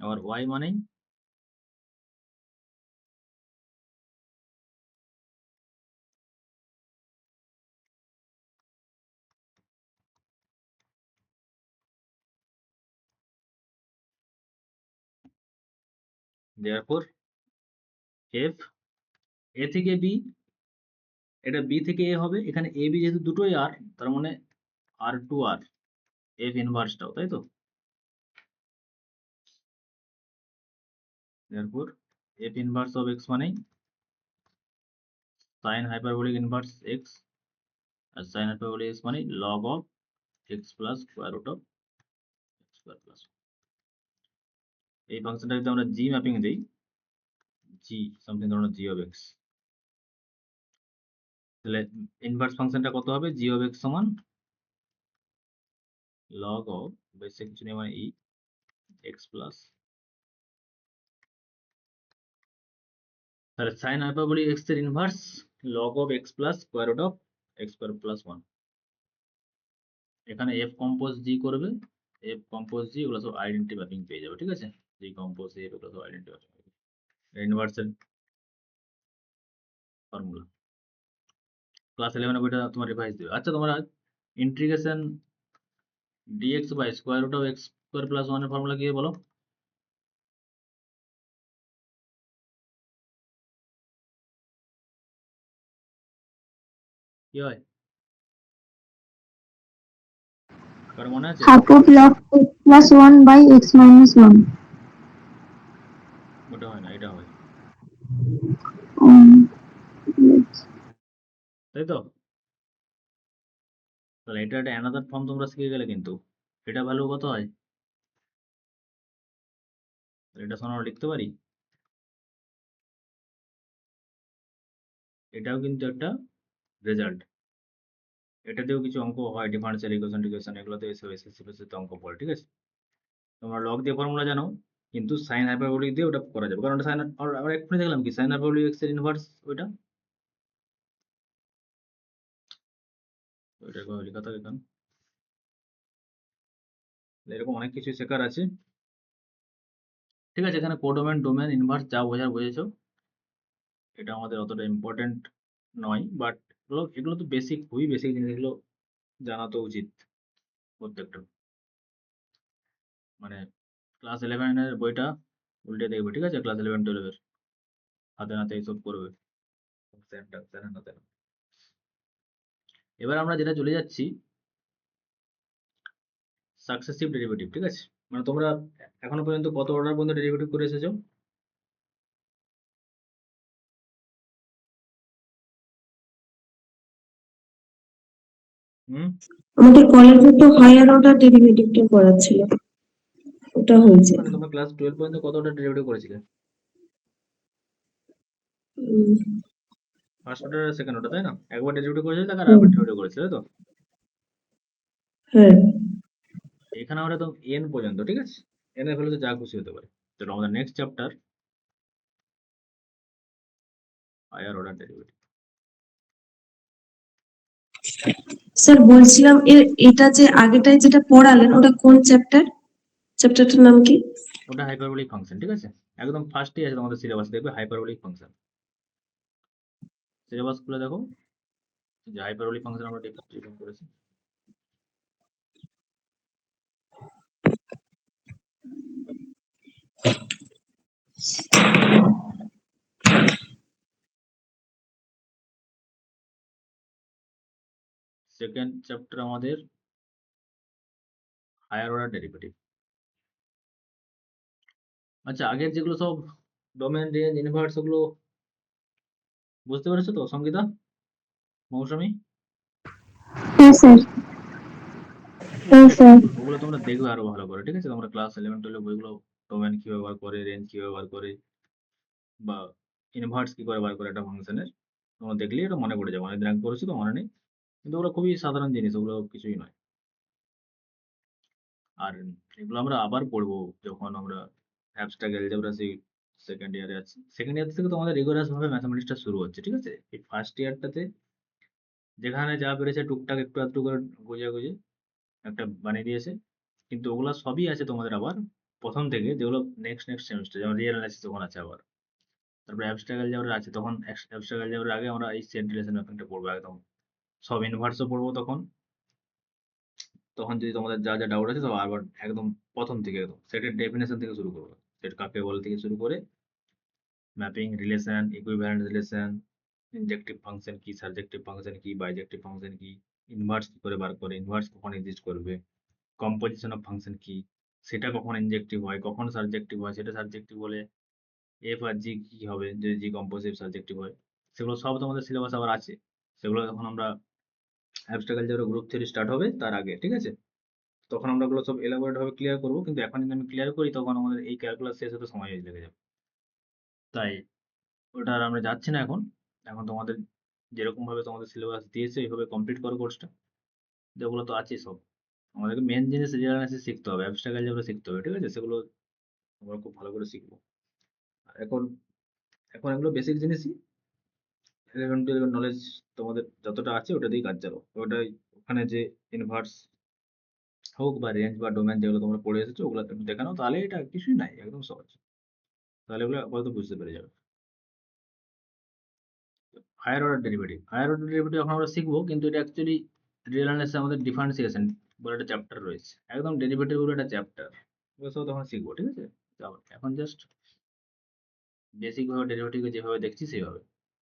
আবার ওয়াই মানেই therefore f a থেকে b, এটা b থেকে a হবে, এখানে a b যেহেতু দুটোই r, তার মানে r টু r f ইনভার্সটাও, তাই তো? therefore f inverse of x মানেই sin hyperbolic inverse x, আর sin hyperbolic x মানে log of x plus square root of x square plus 1। এই ফাংশনটা যদি আমরা g ম্যাপিং দেই, g সামথিং ধরনের g of x, তাহলে ইনভার্স ফাংশনটা কত হবে? g of x সমান log of বেসিক কিছু নেই মানে e x প্লাস, তাহলে sin hyperbolic x এর inverse log of x plus square root of x square plus 1। এখানে f কম্পোজ g করবে, f কম্পোজ g এগুলো সব আইডেন্টি ম্যাপিং পেয়ে যাবে, ঠিক আছে? g কম্পোজ f এগুলো সব আইডেন্টি ম্যাপিং, ইনভার্সের ফর্মুলা ক্লাস 11 বইটা তোমার রিভাইজ দিবে। আচ্ছা, তোমরা integration dx by square root of x square plus 1 এর ফর্মুলা কি বলো? কি হয়? কারো মনে আছে? Half of log x plus 1 by x minus 1। ওটা হয় না, এটা হয়, তাই তো? তাহলে এটা একটা অ্যানাদার ফর্ম তোমরা শিখে গেলে, কিন্তু এটা ভ্যালু কত হয়? এটা শোনো লিখতে পারি, এটাও কিন্তু একটা রেজাল্ট। এটাতেও কিছু অঙ্ক হয়, ডিফারেন্সিয়াল ইকুয়েশন টিকুয়েশন, এগুলোতে এসে এসে অঙ্ক পড়ে, ঠিক আছে? তোমরা লগ দিয়ে ফর্মুলা জানো, কিন্তু সাইন হাইপারবোলিক দিয়ে ওটা করা যাবে, কারণ সাইন আমরা এক্ষুনি দেখলাম কি সাইন হাইপারবোলিক এক্স এর ইনভার্স ওইটা ওইটা লেখা থাকে এখানে। এরকম অনেক কিছু শেখার আছে, ঠিক আছে? এখানে কোডোমেন ডোমেন ইনভার্স যা বোঝার বুঝেছো, এটা আমাদের অতটা ইম্পর্টেন্ট নয়, বাট এগুলো তো বেসিক, খুবই বেসিক জিনিসগুলো জানা তো উচিত প্রত্যেকটা। মানে ক্লাস 11-এর বইটা উল্টে দেখবে, ঠিক আছে? ক্লাস 11-12-এর হাতে নাতে এইসব করবে। এবার আমরা যেটা চলে যাচ্ছি সাকসেসিভ ডেরিভেটিভ, ঠিক আছে? মানে তোমরা এখনো পর্যন্ত কত অর্ডার পর্যন্ত ডেরিভেটিভ করে এসেছো? হুম, আমাদের কলেজে তো হায়ার অর্ডার ডেরিভেটিভটা করাচ্ছিল, ওটা হয়েছে। মানে তোমরা ক্লাস 12 পর্যন্ত কত অর্ডার ডেরিভেটিভ করেছিলে? উম, ফার্স্ট অর্ডার আর সেকেন্ড অর্ডার, তাই না? একবার ডেরিভেটিভ করেছিলে, তাকে হুম, আরেকবার ডেরিভেটিভ করেছিলে, তাই তো? হ্যাঁ। এখানে আমরা তো এন পর্যন্ত, ঠিক আছে? এন এর ভ্যালুতে যা খুশি হতে পারে। চলো আমাদের next chapter higher order derivative. Sir বলছিলাম এটা যে আগেটাই যেটা পড়ালেন ওটা কোন চ্যাপ্টারটার নাম কি? ওটা হাইপারবোলিক ফাংশন, ঠিক আছে? একদম ফার্স্টেই আছে তোমাদের সিলেবাস, দেখবে হাইপারবোলিক ফাংশন। সিলেবাস খুলে দেখো যে হাইপারবোলিক ফাংশন আমরা ডিফাইন করেছি। সেকেন্ড চ্যাপ্টার আমাদের হায়ার অর্ডার ডেরিভেটিভ। আচ্ছা, আগের যেগুলো সব ডোমেন রেঞ্জ ইনভার্স, ওগুলো বুঝতে পেরেছো তো সঙ্গীতা, মৌসুমী? হ্যাঁ স্যার, হ্যাঁ স্যার। ওগুলো তোমরা দেখবে আরো ভালো করে, ঠিক আছে? তোমরা ক্লাস 11-12 বইগুলো ডোমেন কিভাবে বার করে, রেঞ্জ কিভাবে বার করে, বা ইনভার্স কি করে বার করে একটা ফাংশনের, তোমরা দেখলেই এটা মনে পড়ে যাবে। অনেকদিন আগে করেছি তো মনে নেই, কিন্তু ওগুলো খুবই সাধারণ জিনিস, ওগুলো কিছুই নয়। আর এগুলো আমরা আবার পড়বো যখন আমরা অ্যাবস্ট্রাক্ট অ্যালজেব্রা সেই সেকেন্ড ইয়ারে আছি। সেকেন্ড ইয়ার থেকে তো আমাদের রিগোরাস ভাবে ম্যাথামেটিক্সটা শুরু হচ্ছে, ঠিক আছে? এই ফার্স্ট ইয়ারটাতে যেখানে যা পেরেছে টুকটাক একটু আধটু করে গুজে গুজে একটা বানিয়ে দিয়েছে, কিন্তু ওগুলা সবই আছে তোমাদের আবার প্রথম থেকে, যেগুলো নেক্সট সেমিস্টার, যেমন রিয়েল অ্যানালাইসিস তখন আছে আবার। তারপরে অ্যাবস্ট্রাক্ট অ্যালজেব্রা আছে, তখন অ্যাবস্ট্রাক্ট অ্যালজেব্রার আগে আমরা এই সেট রিলেশন ম্যাপিংটা পড়বো একদম, সব ইনভার্সও পড়বো তখন। তখন যদি তোমাদের যা যা ডাউট আছে সব আবার একদম প্রথম থেকে, একদম সেটের ডেফিনেশন থেকে শুরু করবো, সেট কাকে বলে থেকে শুরু করে mapping, relation, equivalent relation, ইনজেক্টিভ function কি, সাবজেক্টিভ ফাংশন কি, বাইজেক্টিভ ফাংশন কি, ইনভার্স কি করে বার করে, ইনভার্স কখন এক্সিস্ট করবে, কম্পোজিশন অফ ফাংশন কি, সেটা কখন ইনজেক্টিভ হয়, কখন সাবজেক্টিভ হয়, সেটা সাবজেক্টিভ বলে এফ আর জি কি হবে যদি জি কম্পোজিট সাবজেক্টিভ হয়, সেগুলো সব তোমাদের সিলেবাস আবার আছে। সেগুলো যখন আমরা abstract algebra group theory start হবে তার আগে, ঠিক আছে? তখন আমরা ওগুলো সব এলাবোরেট ভাবে ক্লিয়ার করবো, কিন্তু এখন যদি আমি ক্লিয়ার করি তখন আমাদের এই ক্যালকুলাস শেষ হতে সময় লেগে যাবে। তাই ওটা আর আমরা যাচ্ছি না এখন। এখন তোমাদের যেরকম ভাবে তোমাদের সিলেবাস দিয়েছে এইভাবে কমপ্লিট করো কোর্সটা, যেগুলো তো আছে সব। আমাদেরকে মেন জিনিস রিয়েল অ্যানালাইসিস শিখতে হবে, অ্যাবস্ট্রাক্ট অ্যালজেব্রা শিখতে হবে, ঠিক আছে? সেগুলো আমরা খুব ভালো করে শিখবো। আর এখন এখন এগুলো বেসিক জিনিসই, 11-12 নলেজ তোমাদের যতটা আছে ওটা দিয়ে কাজ চালাও। ওটাই ওখানে যে ইনভার্স হোক বা রেঞ্জ বা ডোমেন যেগুলো তোমরা পড়ে এসেছো ওগুলো একটু দেখে নাও, তাহলে এটা কিছুই নাই, একদম সহজ। তাহলে ওগুলো আপাতত বুঝতে পেরে যাবে। হায়ার অর্ডার ডেরিভেটিভ এখন আমরা শিখবো, কিন্তু এটা অ্যাকচুয়ালি রিয়েল অ্যানালাইসিসে আমাদের ডিফারেন্সিয়েশন বলে একটা চ্যাপ্টার রয়েছে, একদম ডেরিভেটিভ বলে একটা চ্যাপ্টার, ওগুলো সব তখন শিখবো, ঠিক আছে? তাও এখন জাস্ট বেসিক ভাবে ডেরিভেটিভকে যেভাবে দেখছি সেইভাবে,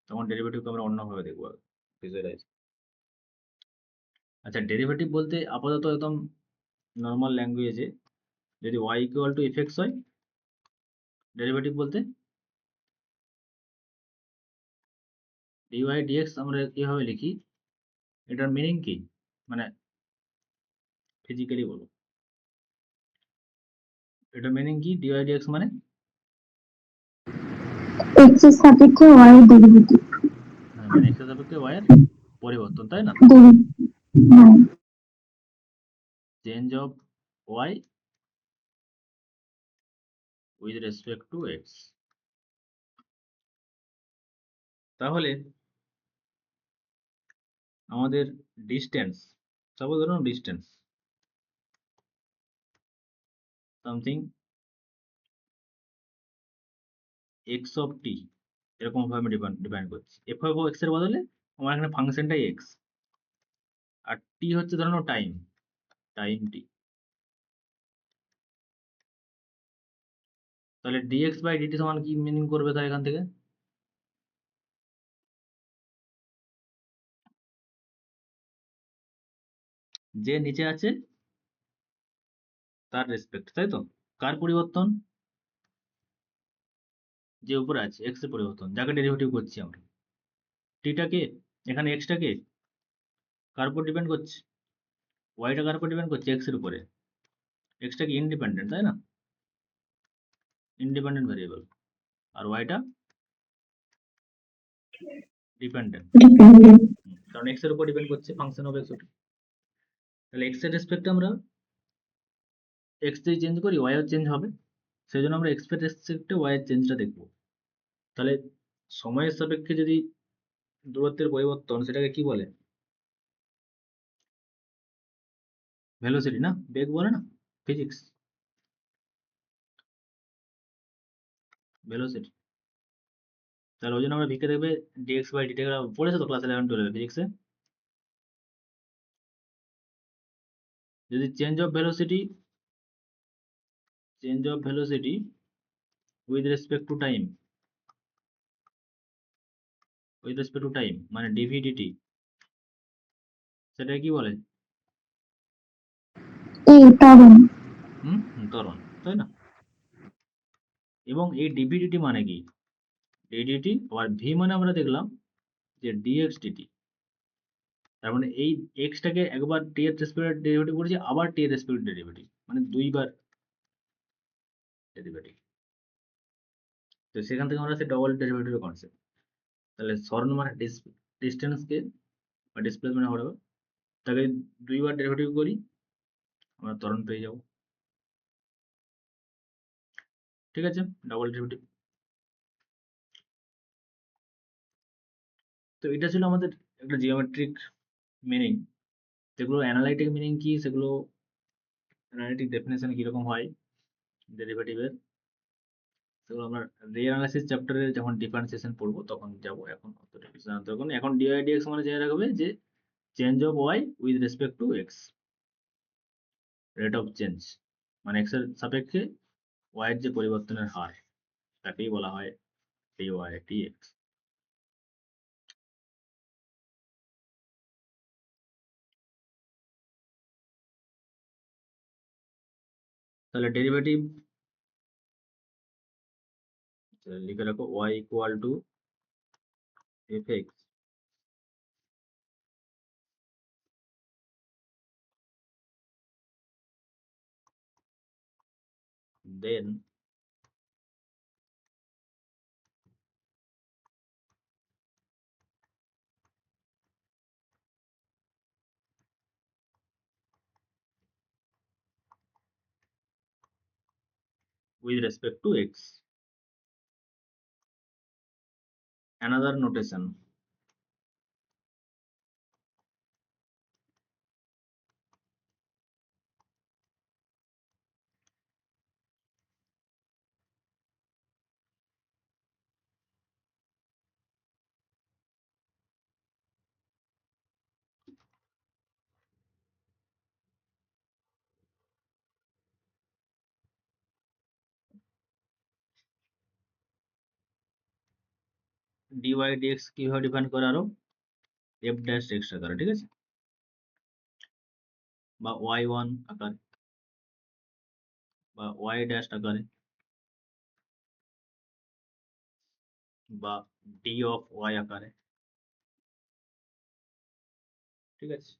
তখন ডেরিভেটিভকে আমরা অন্যভাবে দেখবো, ভিজুয়ালাইজ। আচ্ছা, ডেরিভেটিভ বলতে আপাতত একদম নর্মাল ল্যাঙ্গুয়েজে যদি y ইকুয়াল টু এফ হয়, ডেরিভেটিভ বলতে dy dx আমরা কিভাবে লিখি, এটার মিনিং কি, মানে ফিজিক্যালি বলো, এটার মিনিং কি dy dx মানে? এক্স এর সাপেক্ষে ওয়াই এর ডেরিভেটিভ। হ্যাঁ, মানে x এর সাপেক্ষে y এর পরিবর্তন, তাই না? হ্যাঁ, change of y with respect two x। তাহলে আমাদের ডিস্টেন্স, সাপোজ ধরুন distance something x of t, এরকম ভাবে আমি ডিফাইন করছি। f অফ x এর বদলে আমার এখানে ফাংশনটাই x, আর t হচ্ছে ধরুন টাইম t। তাহলে dx বাই dt সমান কি মিনিং করবে তাহলে এখান থেকে? যে নিচে আছে তার রেসপেক্ট, তাই তো? কার পরিবর্তন? যে উপরে আছে x এর পরিবর্তন, যাকে ডেরিভেটিভ করছি আমরা। টিটাকে, এখানে এক্সটাকে কার উপর ডিপেন্ড করছে? ওয়াইটা কার উপর ডিপেন্ড করছে? এক্স এর উপরে। এক্সটা কি ইন্ডিপেন্ডেন্ট, তাই না? Independent variable. আর ওয়াইটা ডিপেন্ডেন্ট, কারণ এক্স এর উপর ডিপেন্ড করছে, ফাংশন অফ এক্স। তাহলে এক্স এর রেসপেক্টে আমরা এক্স যদি চেঞ্জ করি ওয়াই এর চেঞ্জ হবে, সেই জন্য আমরা এক্স এর রেসপেক্টে ওয়াই এর চেঞ্জটা দেখবো। তাহলে সময়ের সাপেক্ষে যদি দূরত্বের পরিবর্তন, সেটাকে কি বলে? ভেলোসিটি না, বেগ বলে না ফিজিক্স, ভেলোসিটি। তাহলে ওই জন্য আমরা ভিকে দেখবে ডিএক্স বাই ডিটি পড়েছে তো ক্লাস 11-12 ফিজিক্সে। যদি change of velocity with respect to time, মানে ডিভি ডিটি, সেটা কি বলে? এই ত্বরণ। ত্বরণ, তাই না? এবং এই ডিভি ডিটি মানে কি? ডিডিটি আর ভি মানে আমরা দেখলাম যে ডিএক্স ডিটি। তার মানে এই এক্সটাকে একবার টি এর রেসপেক্ট ডেরিভেটিভ করেছি, আবার টি এর রেসপেক্ট ডেরিভেটিভ, মানে দুইবার ডেরিভেটিভ। তো সেখান থেকে আমরা সেই ডবল ডেরিভেটিভের কনসেপ্ট। তাহলে সরণ মানে ডিস্টেন্সকে বা ডিসপ্লেসমেন্ট হবে, তাকে দুইবার ডেরিভেটিভ করি, আমরা ত্বরণ পেয়ে যাব। ঠিক আছে, ডাবল ডেরিভেটিভ। তো এটা ছিল আমাদের একটা জিওমেট্রিক মিনিং। সেগুলো অ্যানালাইটিক মিনিং কি, সেগুলো অ্যানালাইটিক ডেফিনেশন কিরকম হয় ডেরিভেটিভের, সেগুলো আমরা রে অ্যানালাইসিস চ্যাপ্টারে যখন ডিফারেন্সিয়েশন পড়বো তখন যাব। এখন অতটা কিছু জানতে হবে না। এখন ডিআই ডিএক্স মানে জেনে রাখবে যে change of y with respect to x, rate of change, মানে এক্স এর সাপেক্ষে ওয়াই এর যে পরিবর্তনের হার, তাকেই বলা হয় ডিওয়াই ডিএক্স। তাহলে ডেরিভেটিভ লিখে রাখো y equal to f x then with respect to x. Another notation. dy dx কিভাবে ডিফাইন করে আরো f ড্যাশ এক্স আকারে, ঠিক আছে? বা y1 আকারে বা y ড্যাশ আকারে বা d অফ y আকারে, ঠিক আছে।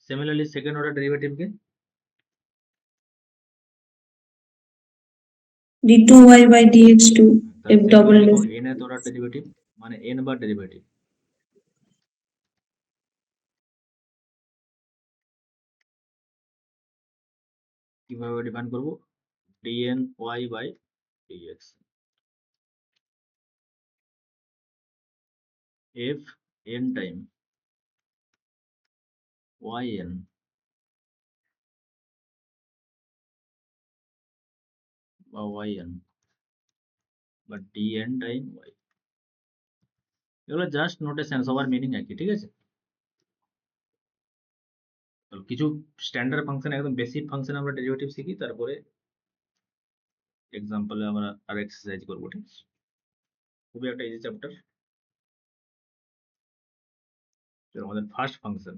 সিমিলারলি সেকেন্ড অর্ডার ডেরিভেটিভকে d2y by dx2 f double লিখো s n এর অর্ডার ডেরিভেটিভ, মানে n বার ডেরিভেটিভ। কিভাবে ডিফাইন করব? dn y by dx f n time yn বা yn বা dn টাইম y। এগুলো জাস্ট নোটেশন, সবার মিনিং একই, ঠিক আছে। তো কিছু স্ট্যান্ডার্ড ফাংশন, একদম বেসিক ফাংশন আমরা ডেরিভেটিভ শিখি, তারপরে এক্সাম্পলে আমরা আর এক্সারসাইজ করবো, ঠিক আছে। খুবই একটা ইজি চ্যাপ্টার। আমাদের ফার্স্ট ফাংশন,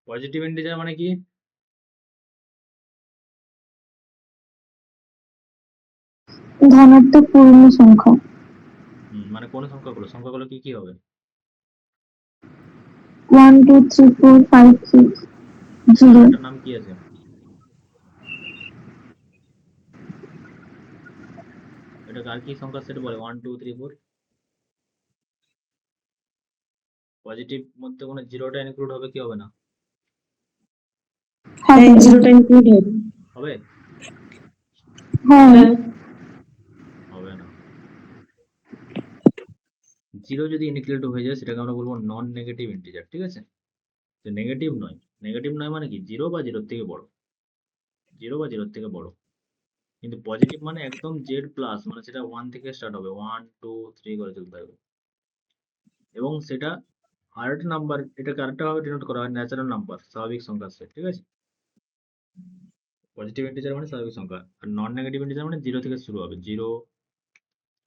পজিটিভ ইন্টিজার মানে কি? ধনাত্মক পূর্ণ সংখ্যা। মানে কোন সংখ্যাগুলো, সংখ্যাগুলো কি কি হবে? 1 2 3 4 5 6 0 এটার নাম কি আছে? এটাকে আর কি সংখ্যার সেট বলে? 1 2 3 4। পজিটিভ মধ্যে কোনো জিরোটা ইনক্লুড হবে কি হবে না? হ্যাঁ জিরোটা ইনক্লুড হবে। হবে? হ্যাঁ হবে না। জিরো যদি ইনক্লুড হয়ে যায় সেটাকে আমরা বলবো নন নেগেটিভ ইন্টিজার, ঠিক আছে। তো নেগেটিভ নয়, নেগেটিভ নয় মানে কি? জিরো বা জিরোর থেকে বড়, জিরো বা জিরোর থেকে বড়। কিন্তু পজিটিভ মানে একদম জেড প্লাস, মানে সেটা 1 থেকে স্টার্ট হবে, 1 2 3 করে চলতে হবে। এবং সেটা আরেকটা নাম্বার, এটাকে আরেকটা ভাবে ডিনোট করা হয়, ন্যাচারাল নাম্বার, স্বাভাবিক সংখ্যার সেট, ঠিক আছে। পজিটিভ ইন্টিজার মানে স্বাভাবিক সংখ্যা, আর নন নেগেটিভ ইন্টিজার মানে জিরো থেকে শুরু হবে, জিরো।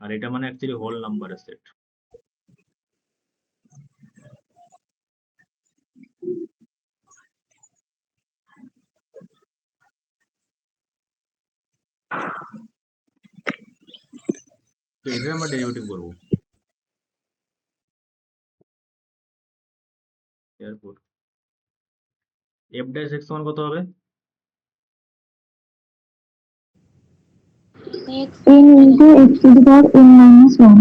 আর এটা মানে অ্যাকচুয়ালি হোল নাম্বারের সেট। তো এটার আমরা ডেরিভেটিভ করবো। এরপর এফ ড্যাশ এক্স সমান কত হবে? n into x to the power n minus 1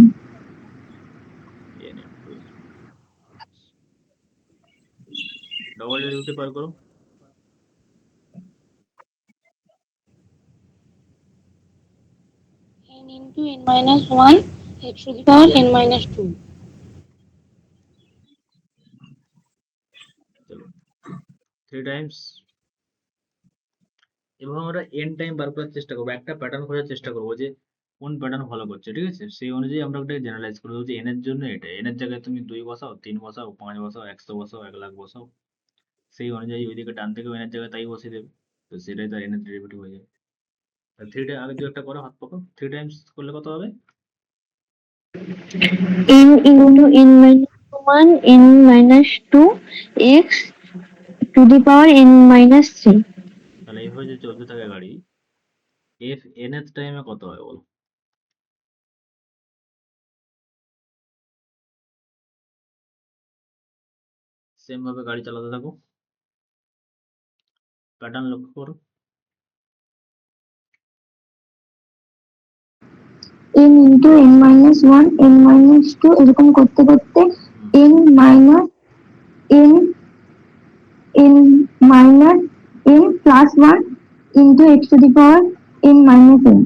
n into double derivative বার করো। n into n minus 1 x to the power n minus 2. চলো 3 টাইমস। এভাবে আমরা এন টাইম বার করার চেষ্টা করবো, একটা প্যাটার্ন খোঁজার চেষ্টা করবো যে কোন প্যাটার্ন ফলো করছে, ঠিক আছে। সেই অনুযায়ী আমরা ওটাকে জেনারেলাইজ করে দেবো যে এন এর জন্য এটা, এন এর জায়গায় তুমি 2 বসাও, 3 বসাও, 5 বসাও, 100 বসাও, 1 লাখ বসাও, সেই অনুযায়ী ওইদিকে ডান থেকে এন এর জায়গায় তাই বসিয়ে দেবে। তো সেটাই তার এন এর ডেরিভেটিভ হয়ে যাবে। থ্রি টাইম আগে দু একটা করো, হাত পাকো। 3 টাইমস করলে কত হবে? n into n minus 1 n minus 2 x to the power n minus 3 তাহলে এইভাবে যে চলতে থাকে গাড়ি, এফ এন এর টাইমে কত হয় বলো? সেম ভাবে গাড়ি চালাতে থাকো, প্যাটার্ন লক্ষ্য করো। n into n minus 1 n minus 2 এরকম করতে করতে n minus n n minus n plus 1 into x to the power n minus n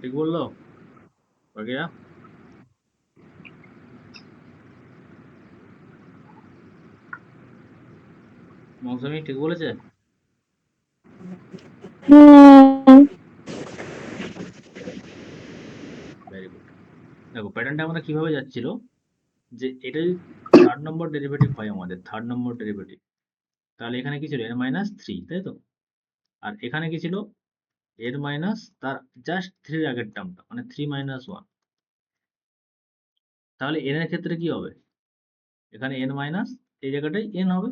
ঠিক বললো বাকিরা? মৌসুমি ঠিক বলেছে? হ্যাঁ ভেরি গুড। দেখো প্যাটার্নটা আমাদের কিভাবে যাচ্ছিল, যে এটা যদি থার্ড নম্বর ডেরিভেটিভ হয়, আমাদের থার্ড নম্বর ডেরিভেটিভ, তাহলে এখানে কি ছিল, n-3, তাই তো? আর এখানে কি ছিল, এর মাইনাস তার জাস্ট 3 আগের টার্মটা, মানে 3 - 1। তাহলে n এর ক্ষেত্রে কি হবে, এখানে n মাইনাস, এই জায়গাটায় n হবে,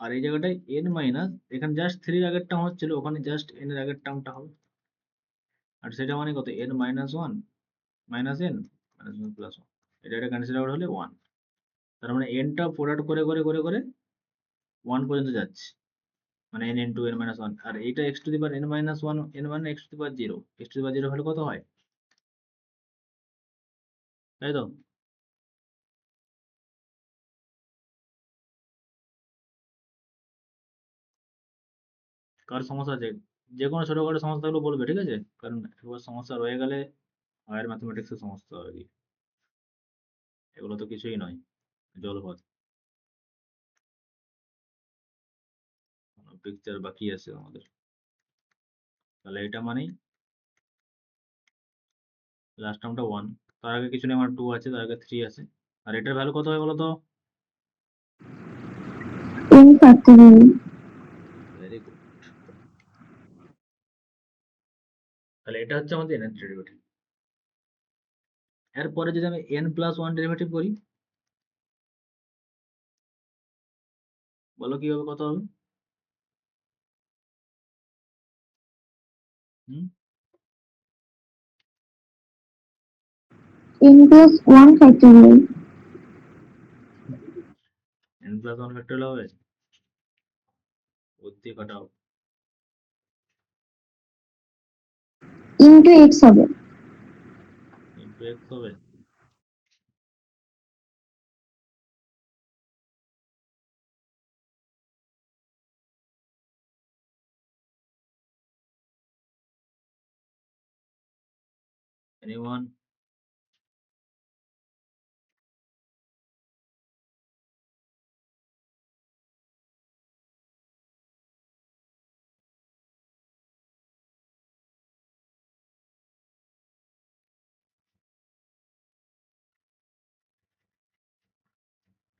আর এই জায়গাটায় n মাইনাস, এখানে জাস্ট 3 আগের টার্ম হচ্ছিল, ওখানে জাস্ট n এর আগের টার্মটা হবে। আর সেটা মানে কত, n-1 minus n minus 1 plus 1, এটা কনসিডার হলে 1। তার মানে nটা প্রোডাক্ট করে করে করে করে 1 পর্যন্ত যাচ্ছে, মানে n ইন্টু n-1। আর এইটা x to the power n-1, n মানে x to the power 0, x to the power 0 হলে কত হয়, তাই তো? কার সমস্যা আছে, যে কোনো ছোটখাটো সমস্যা থাকলে বলবে, ঠিক আছে? কারণ একবার সমস্যা রয়ে গেলে হায়ার ম্যাথমেটিক্সের সমস্যা হবে কি, এগুলো তো কিছুই নয়, জলপথ, পিকচার বাকি আছে আমাদের। তাহলে এটা মানেই লাস্ট টার্মটা 1, তার আগে কিছু নেই, আমার 2 আছে, তার আগে 3 আছে। আর এটার ভ্যালু কত হয় বলো তো? n factorial very good. তাহলে এটা হচ্ছে আমাদের n এর ডেরিভেটিভ। এরপরে যদি আমি n+1 ডেরিভেটিভ করি, বলো কি হবে, কত হবে? হুম, n plus 1 factorial n+1 factorial হবে, বুদ্ধি কাটাও। ইন্টু x হবে ইন্টু x হবে, anyone?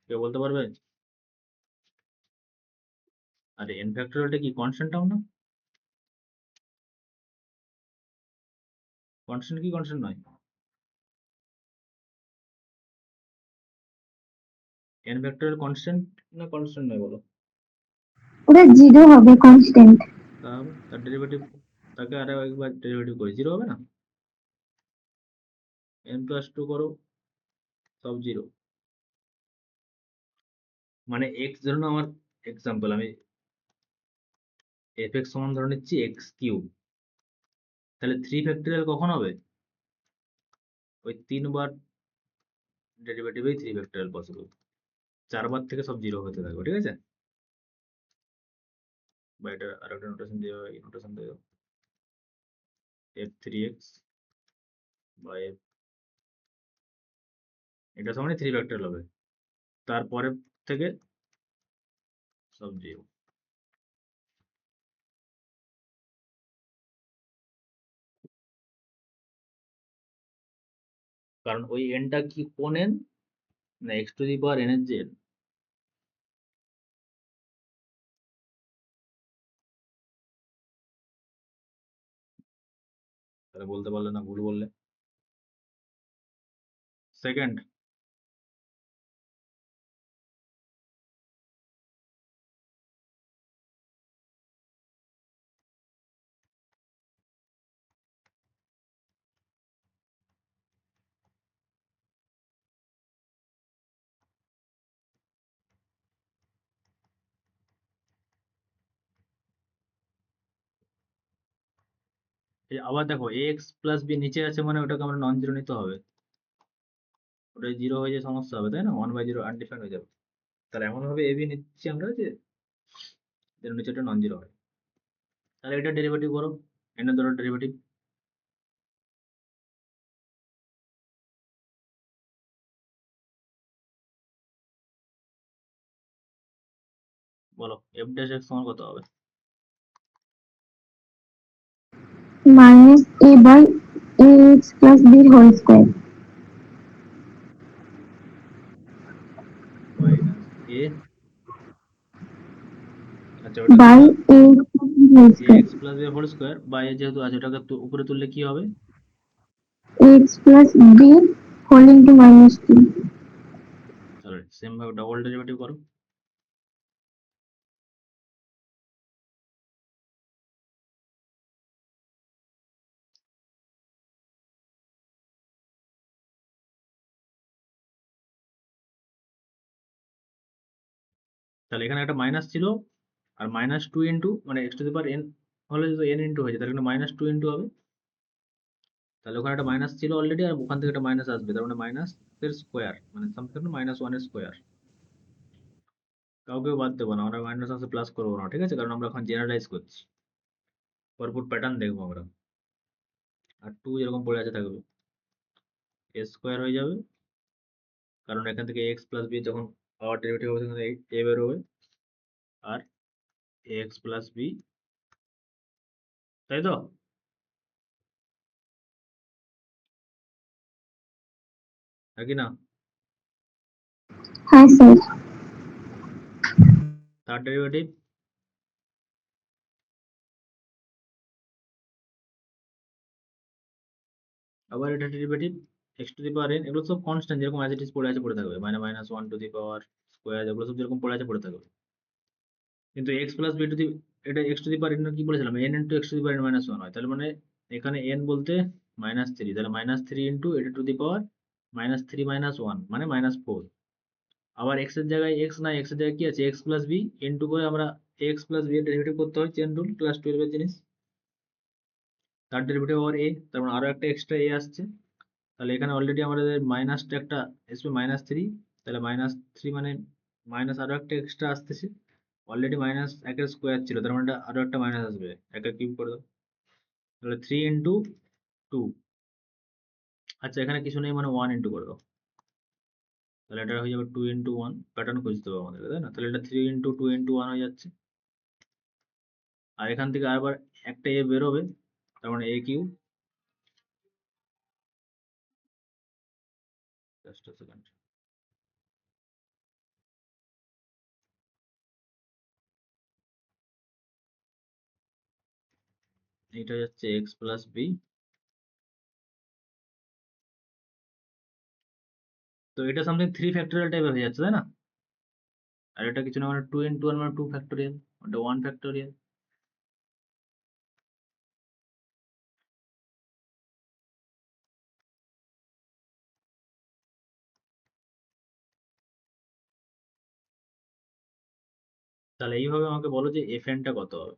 কেউ বলতে পারবে? আরে n ফ্যাক্টরিয়ালটা কি কনস্ট্যান্ট টার্ম না? কনস্ট্যান্ট কি কনস্ট্যান্ট নয়? n ফ্যাক্টরিয়াল কনস্ট্যান্ট না কনস্ট্যান্ট নয় বলো? ওটা 0 হবে কনস্ট্যান্ট তাহলে তার ডেরিভেটিভ, তাকে আরো একবার ডেরিভেটিভ করে 0 হবে না? n+2 করো, সব 0। মানে x ধরুন, আমার এক্সাম্পল, আমি fx সমান ধরে নিচ্ছি x3, তাহলে 3 ফ্যাক্টরিয়াল কখন হবে, ওই 3 বার ডেরিভেটিভেই 3 ফ্যাক্টরিয়াল পসিবল, 4 বার থেকে সব 0 হতে থাকবে, ঠিক আছে? বা এটা আর একটা নোটেশন দিয়ে, এই নোটেশন দিয়ে f3x বা f, এটা সমানই 3 ফ্যাক্টরিয়াল হবে, তারপরে থেকে সব 0। কারণ ওই nটা কি, কোন n, না x to the power n এর যে n। তাহলে বলতে পারলে না, ভুল বললে। সেকেন্ড, এই আবার দেখো ax প্লাস b নিচে আছে, মানে ওটাকে আমরা নন জিরো নিতে হবে, ওটা 0 হয়ে যায় সমস্যা হবে, তাই না? 1/0 আনডিফাইন্ড হয়ে যাবে। তাহলে এমন ভাবে ab নিচ্ছি আমরা যে যেন নিচেটা নন জিরো হয়। তাহলে এটা ডেরিভেটিভ করো, n এর ধরো ডেরিভেটিভ, বলো f dash x সমান কত হবে? minus a by ax plus b whole square minus a, আচ্ছা ওটা by কি ax plus b whole square ax plus b whole square by যেহেতু আছে ওটাকে উপরে তুললে কি হবে? ax plus b whole into minus 2 তাহলে সেম ভাবে ডবল ডেরিভেটিভ করো। তাহলে এখানে একটা মাইনাস ছিল আর মাইনাস টু ইন্টু মানে x to the power N হলে যদি এন ইন্টু হয়ে যায় তাহলে মাইনাস টু ইন্টু হবে। তাহলে ওখানে একটা মাইনাস ছিল অলরেডি আর ওখান থেকে একটা মাইনাস আসবে, তার মানে মাইনাস এর স্কোয়ার মানে সামথিং মাইনাস ওয়ান এর স্কোয়ার। কাউকে বাদ দেবো না, আমরা মাইনাস আসে প্লাস করবো না, ঠিক আছে, কারণ আমরা এখন জেনারেলাইজ করছি, পরপর প্যাটার্ন দেখবো আমরা। আর টু এরকম পড়ে আছে থাকবে, এ স্কোয়ার হয়ে যাবে, কারণ এখান থেকে এক্স প্লাস বি যখন পাওয়ার ডেরিভেটিভ হবে তখন এ বেরোবে, আর এক্স প্লাস বি, তাই তো? নাকি না? হ্যাঁ স্যার থার্ড ডেরিভেটিভ আবার এটা derivative x to the power N, এগুলো সব কনস্ট্যান্ট যেরকম অ্যাজ ইট ইজ পড়ে আছে পড়ে থাকবে, মানে minus one to the power square এগুলো সব যেরকম পড়ে আছে পড়ে থাকবে। কিন্তু x plus b to the, এটা x to the power n কি বলেছিলাম, n into x to the power n minus one হয়, তাহলে মানে এখানে এন বলতে মাইনাস থ্রি, তাহলে মাইনাস থ্রি ইন্টু এটা to the power minus three minus one মানে মাইনাস ফোর। আবার এক্স এর জায়গায় এক্স না, এক্স এর জায়গায় কি আছে এক্স প্লাস বি ইন্টু করে আমরা এক্স প্লাস বি এর ডেরিভেটিভ করতে হয়, চেন রুল ক্লাস 12 এর জিনিস। তার ডেরিভেটিভ আবার এ, তার মানে আরো একটা এক্সট্রা এ আসছে। তাহলে এখানে অলরেডি আমাদের মাইনাসটা একটা আসবে মাইনাস থ্রি, তাহলে মাইনাস থ্রি মানে মাইনাস আরো একটা এক্সট্রা আসতেছে, অলরেডি মাইনাস একের স্কোয়ার ছিল, তার মানে আরো একটা মাইনাস আসবে, একের কিউব করে দাও, তাহলে থ্রি ইন্টু টু, আচ্ছা এখানে কিছু নেই মানে ওয়ান ইন্টু করে দাও, তাহলে এটা হয়ে যাবে টু ইন্টু ওয়ান, প্যাটার্ন খুঁজতে হবে আমাদের, তাই না? তাহলে এটা three into two into one হয়ে যাচ্ছে, আর এখান থেকে আবার একটা এ বেরোবে, তার মানে এ কিউব, জাস্ট আ সেকেন্ড, এটা যাচ্ছে এক্স প্লাস বি, তো এটা সামথিং থ্রি ফ্যাক্টোরিয়াল টাইপের হয়ে যাচ্ছে, তাই না? আর এটা কিছু না মানে টু ইন্টু ওয়ান মানে টু ফ্যাক্টোরিয়াল, ওটা ওয়ান ফ্যাক্টোরিয়াল। তাহলে এইভাবে আমাকে বলো যে এফ এনটা কত হবে?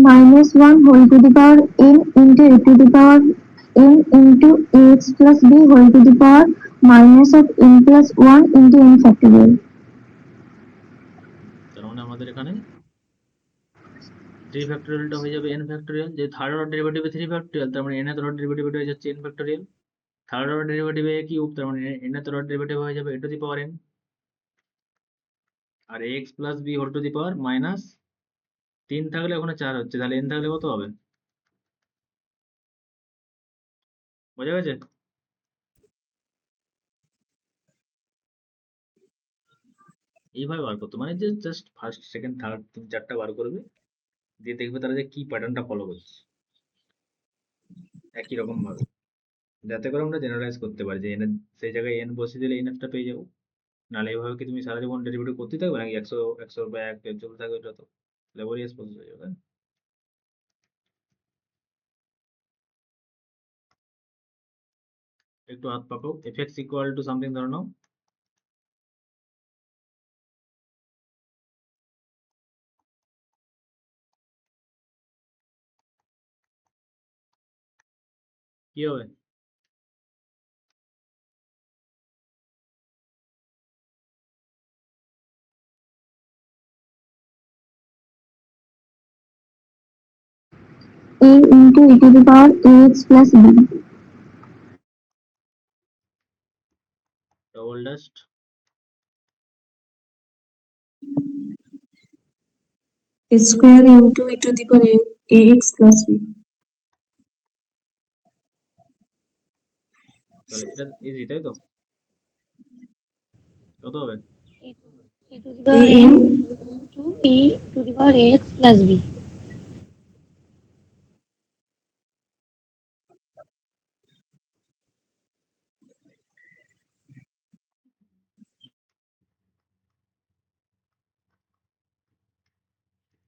minus 1 whole to the power n into a to the power n into ax plus b whole to the power minus of n plus 1 into n factorial তার মানে আমাদের এখানে থ্রি ফ্যাক্টোরিয়ালটা হয়ে যাবে এন ফ্যাক্টোরিয়াল, যে থার্ড অর্ডার ডেরিভেটিভে থ্রি ফ্যাক্টোরিয়াল, তার মানে এন এর অর্ডার ডেরিভেটিভ হয়ে যাচ্ছে এন ফ্যাক্টোরিয়াল। থার্ড অর্ডার ডেরিভেটিভে এ কিউব, তার মানে এন এর অর্ডার ডেরিভেটিভ হয়ে যাবে a to the power n, আর x plus b whole to the power minus তিন থাকলে ওখানে চার হচ্ছে, তাহলে এন থাকলে কত হবে? বোঝা গেছে? এইভাবে বার করতো, মানে যে জাস্ট ফার্স্ট সেকেন্ড থার্ড তিন চারটা বার করবে, দিয়ে দেখবে তারা যে কি প্যাটার্নটা ফলো করছে একই রকম ভাবে, যাতে করে আমরা জেনারেলাইজ করতে পারি যে এন সেই জায়গায় এন বসিয়ে দিলে এন একটা পেয়ে যাবো। নাহলে এইভাবে কি তুমি সারা জীবন ডেরিভেটিভ করতে থাকবে নাকি একশো একশো বা এক চলতে থাকবে, এটা তো লেবরিয়াস প্রসেস হয়ে যাবে, তাই না? একটু হাত পাকাও, f x equal to something ধরে নাও, কি হবে? a into e to the power ax plus b double dust a square into e to the power ax plus b. তাহলে এটা ইজি, তাই তো? কত হবে? e to the power an n to e to the power ax plus b.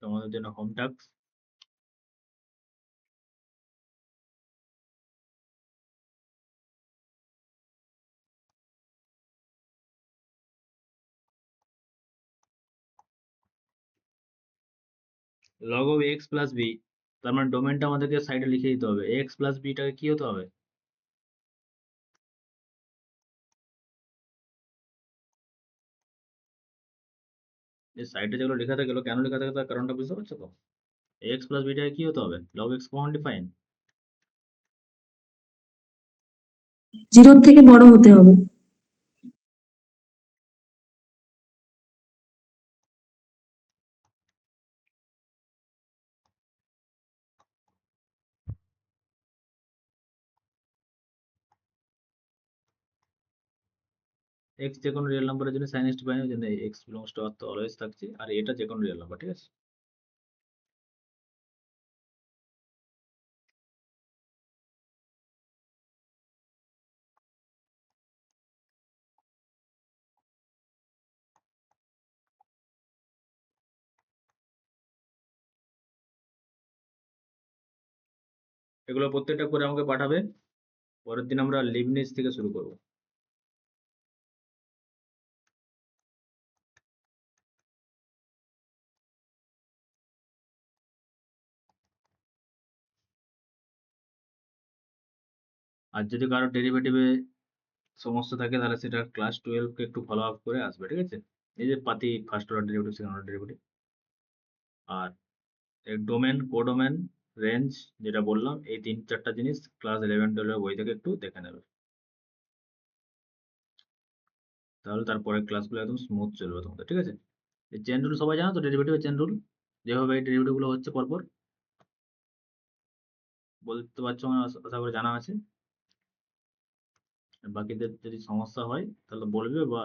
তোমাদের জন্য home task, log of x plus b, তার মানে ডোমেনটা আমাদেরকে সাইডে লিখে দিতে হবে। এক্স প্লাস বিটাকে কি হতে হবে? এই সাইডে যেগুলো লেখা থাকে কেন লেখা থাকে তার কারণটা বুঝতে পারছো তো? এক্স প্লাস বিটাকে কি হতে হবে? লগ এক্স কখন ডিফাইন? 0 থেকে বড় হতে হবে। এক্স যে কোনো রিয়েল নাম্বারের জন্য সাইন এক্স ডিফাইন জন্য এক্স বিলংস টু আর তো অলওয়েজ থাকছে, আর এটা যে কোনো রিয়েল নাম্বার, ঠিক আছে? এগুলো প্রত্যেকটা করে আমাকে পাঠাবে। পরের দিন আমরা লিবনিজ থেকে শুরু করব। আর যদি কারো ডেরিভেটিভে সমস্যা থাকে তাহলে সেটা ক্লাস 12 কে একটু ফলো আপ করে আসবে, ঠিক আছে? এই যে পাতি first order derivative, second order derivative, আর ডোমেন, কোডোমেন, রেঞ্জ যেটা বললাম, এই 3-4টা জিনিস ক্লাস 11-12 বই থেকে একটু দেখে নেবে, তাহলে তারপরে ক্লাসগুলো একদম স্মুথ চলবে তোমাদের, ঠিক আছে? এই চেন রুল সবাই জানো তো? ডেরিভেটিভের চেন রুল, যেভাবে এই ডেরিভেটিভ গুলো হচ্ছে পরপর, বলতে পারছো আমার আশা করে জানা আছে। বাকিদের যদি সমস্যা হয় তাহলে বলবে, বা